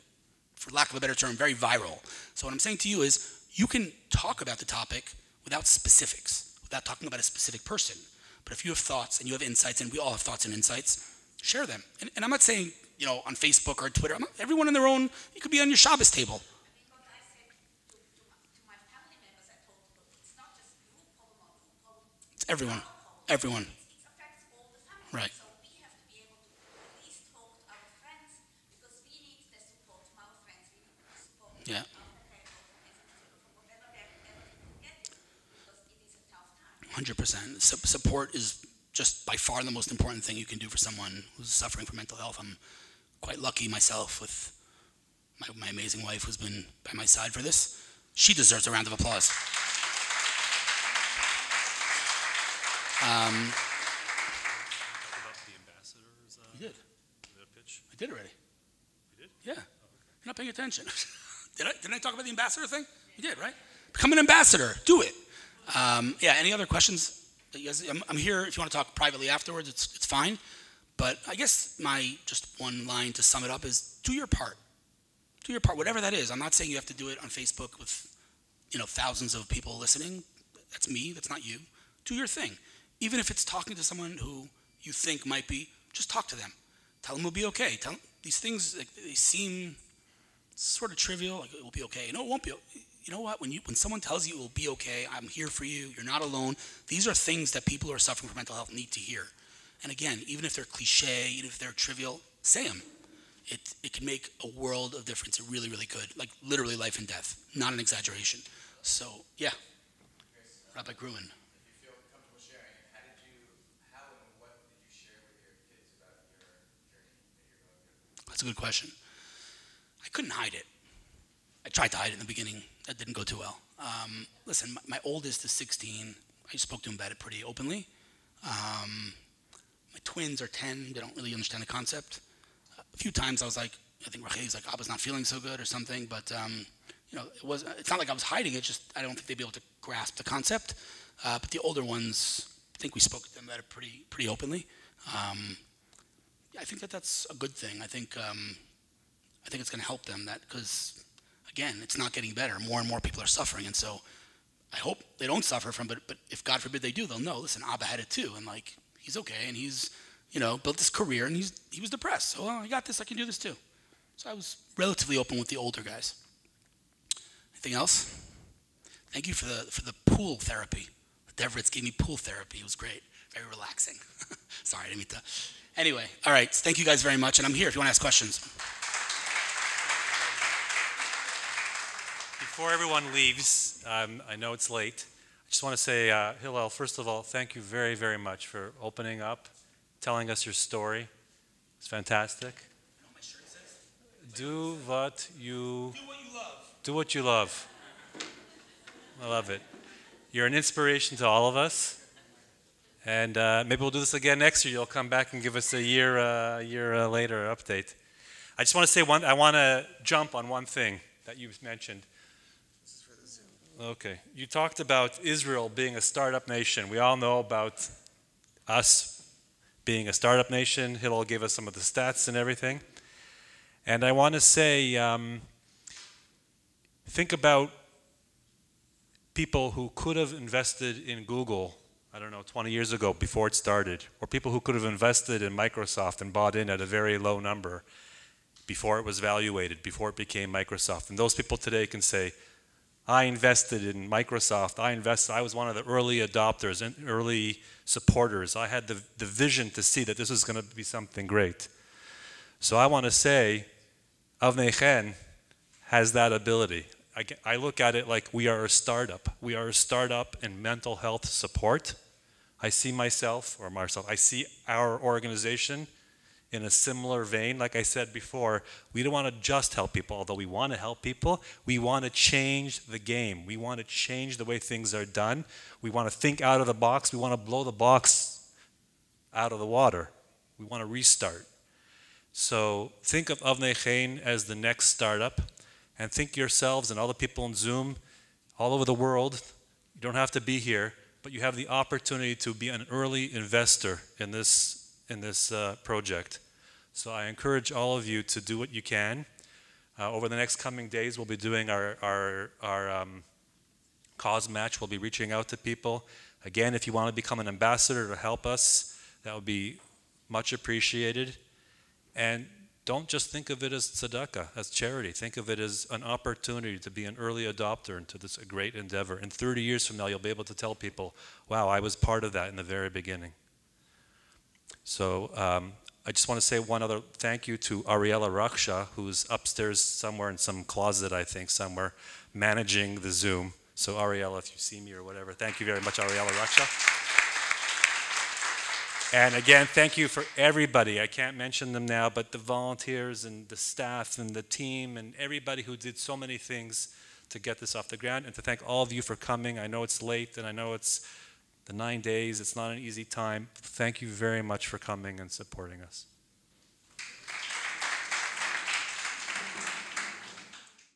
for lack of a better term, very viral. So what I'm saying to you is, you can talk about the topic without specifics, without talking about a specific person. But if you have thoughts, and you have insights, and we all have thoughts and insights, share them. And I'm not saying, on Facebook or Twitter. Everyone in their own, you could be on your Shabbos table. It's everyone. Everyone. Right. Yeah. 100%. Support is just by far the most important thing you can do for someone who's suffering from mental health. I'm quite lucky myself with my amazing wife who's been by my side for this. She deserves a round of applause. About the ambassadors? You did. The pitch? I did already. You did? Yeah. You're not paying attention. Didn't I talk about the ambassador thing? You did, right? Become an ambassador. Do it. Yeah, any other questions? I'm here if you want to talk privately afterwards. It's fine. But I guess my just one line to sum it up is do your part. Do your part, whatever that is. I'm not saying you have to do it on Facebook with, thousands of people listening. That's me, that's not you. Do your thing. Even if it's talking to someone who you think might be, just talk to them. Tell them it'll be okay. Tell them these things, they seem sort of trivial, like it will be okay. No, it won't be. You know what? When someone tells you it will be okay, I'm here for you, you're not alone, these are things that people who are suffering from mental health need to hear. And again, even if they're cliche, even if they're trivial, say them. It can make a world of difference. It really, really could. Like literally life and death, not an exaggeration. So, yeah. Rabbi Gruen. If you feel comfortable sharing, how and what did you share with your kids about your journey that you're going through? That's a good question. I couldn't hide it. I tried to hide it in the beginning. That didn't go too well. Listen, my oldest is 16. I spoke to him about it pretty openly. My twins are 10. They don't really understand the concept. A few times I was like, I think Rachel's like, Abba's not feeling so good or something, but it's not like I was hiding it, just I don't think they'd be able to grasp the concept. But the older ones, I think we spoke to them about it pretty openly. I think that's a good thing. I think it's going to help them because, again, it's not getting better. More and more people are suffering, and so I hope they don't suffer from it. But if God forbid they do, they'll know. Listen, Abba had it too, and like he's okay, and he's built this career, and he was depressed. So I got this. I can do this too. So I was relatively open with the older guys. Anything else? Thank you for the pool therapy. The Deverets gave me pool therapy. It was great. Very relaxing. Sorry, I didn't mean to. Anyway, all right. Thank you guys very much. And I'm here if you want to ask questions. Before everyone leaves, I know it's late. I just want to say, Hillel, first of all, thank you very, very much for opening up, telling us your story. It's fantastic. You know what my shirt says? Do what you love. Do what you love. I love it. You're an inspiration to all of us. And maybe we'll do this again next year. You'll come back and give us a year later update. I just want to say I want to jump on one thing that you mentioned. This is for the Zoom. Okay. You talked about Israel being a startup nation. We all know about us being a startup nation. Hillel gave us some of the stats and everything. And I want to say, think about people who could have invested in Google, 20 years ago before it started, or people who could have invested in Microsoft and bought in at a very low number before it was valuated, before it became Microsoft. And those people today can say, I invested in Microsoft, I was one of the early adopters and early supporters. I had the vision to see that this was going to be something great. So I want to say, Avnei Chein has that ability. I look at it like we are a startup. We are a startup in mental health support. I see I see our organization in a similar vein. Like I said before, we don't want to just help people, although we want to help people. We want to change the game. We want to change the way things are done. We want to think out of the box. We want to blow the box out of the water. We want to restart. So think of Avnei Chein as the next startup, and think yourselves and all the people in Zoom all over the world. You don't have to be here, but you have the opportunity to be an early investor in this project. So I encourage all of you to do what you can. Over the next coming days, we'll be doing our cause match. We'll be reaching out to people. Again, if you want to become an ambassador to help us, that would be much appreciated. And don't just think of it as tzedakah, as charity. Think of it as an opportunity to be an early adopter into this great endeavor. And 30 years from now, you'll be able to tell people, wow, I was part of that in the very beginning. So I just want to say one other thank you to Ariella Raksha, who's upstairs somewhere in some closet, I think, somewhere, managing the Zoom. So Ariella, if you see me or whatever, thank you very much, Ariella Raksha. And again, thank you for everybody. I can't mention them now, but the volunteers and the staff and the team and everybody who did so many things to get this off the ground, and to thank all of you for coming. I know it's late, and I know it's the 9 days. It's not an easy time. Thank you very much for coming and supporting us.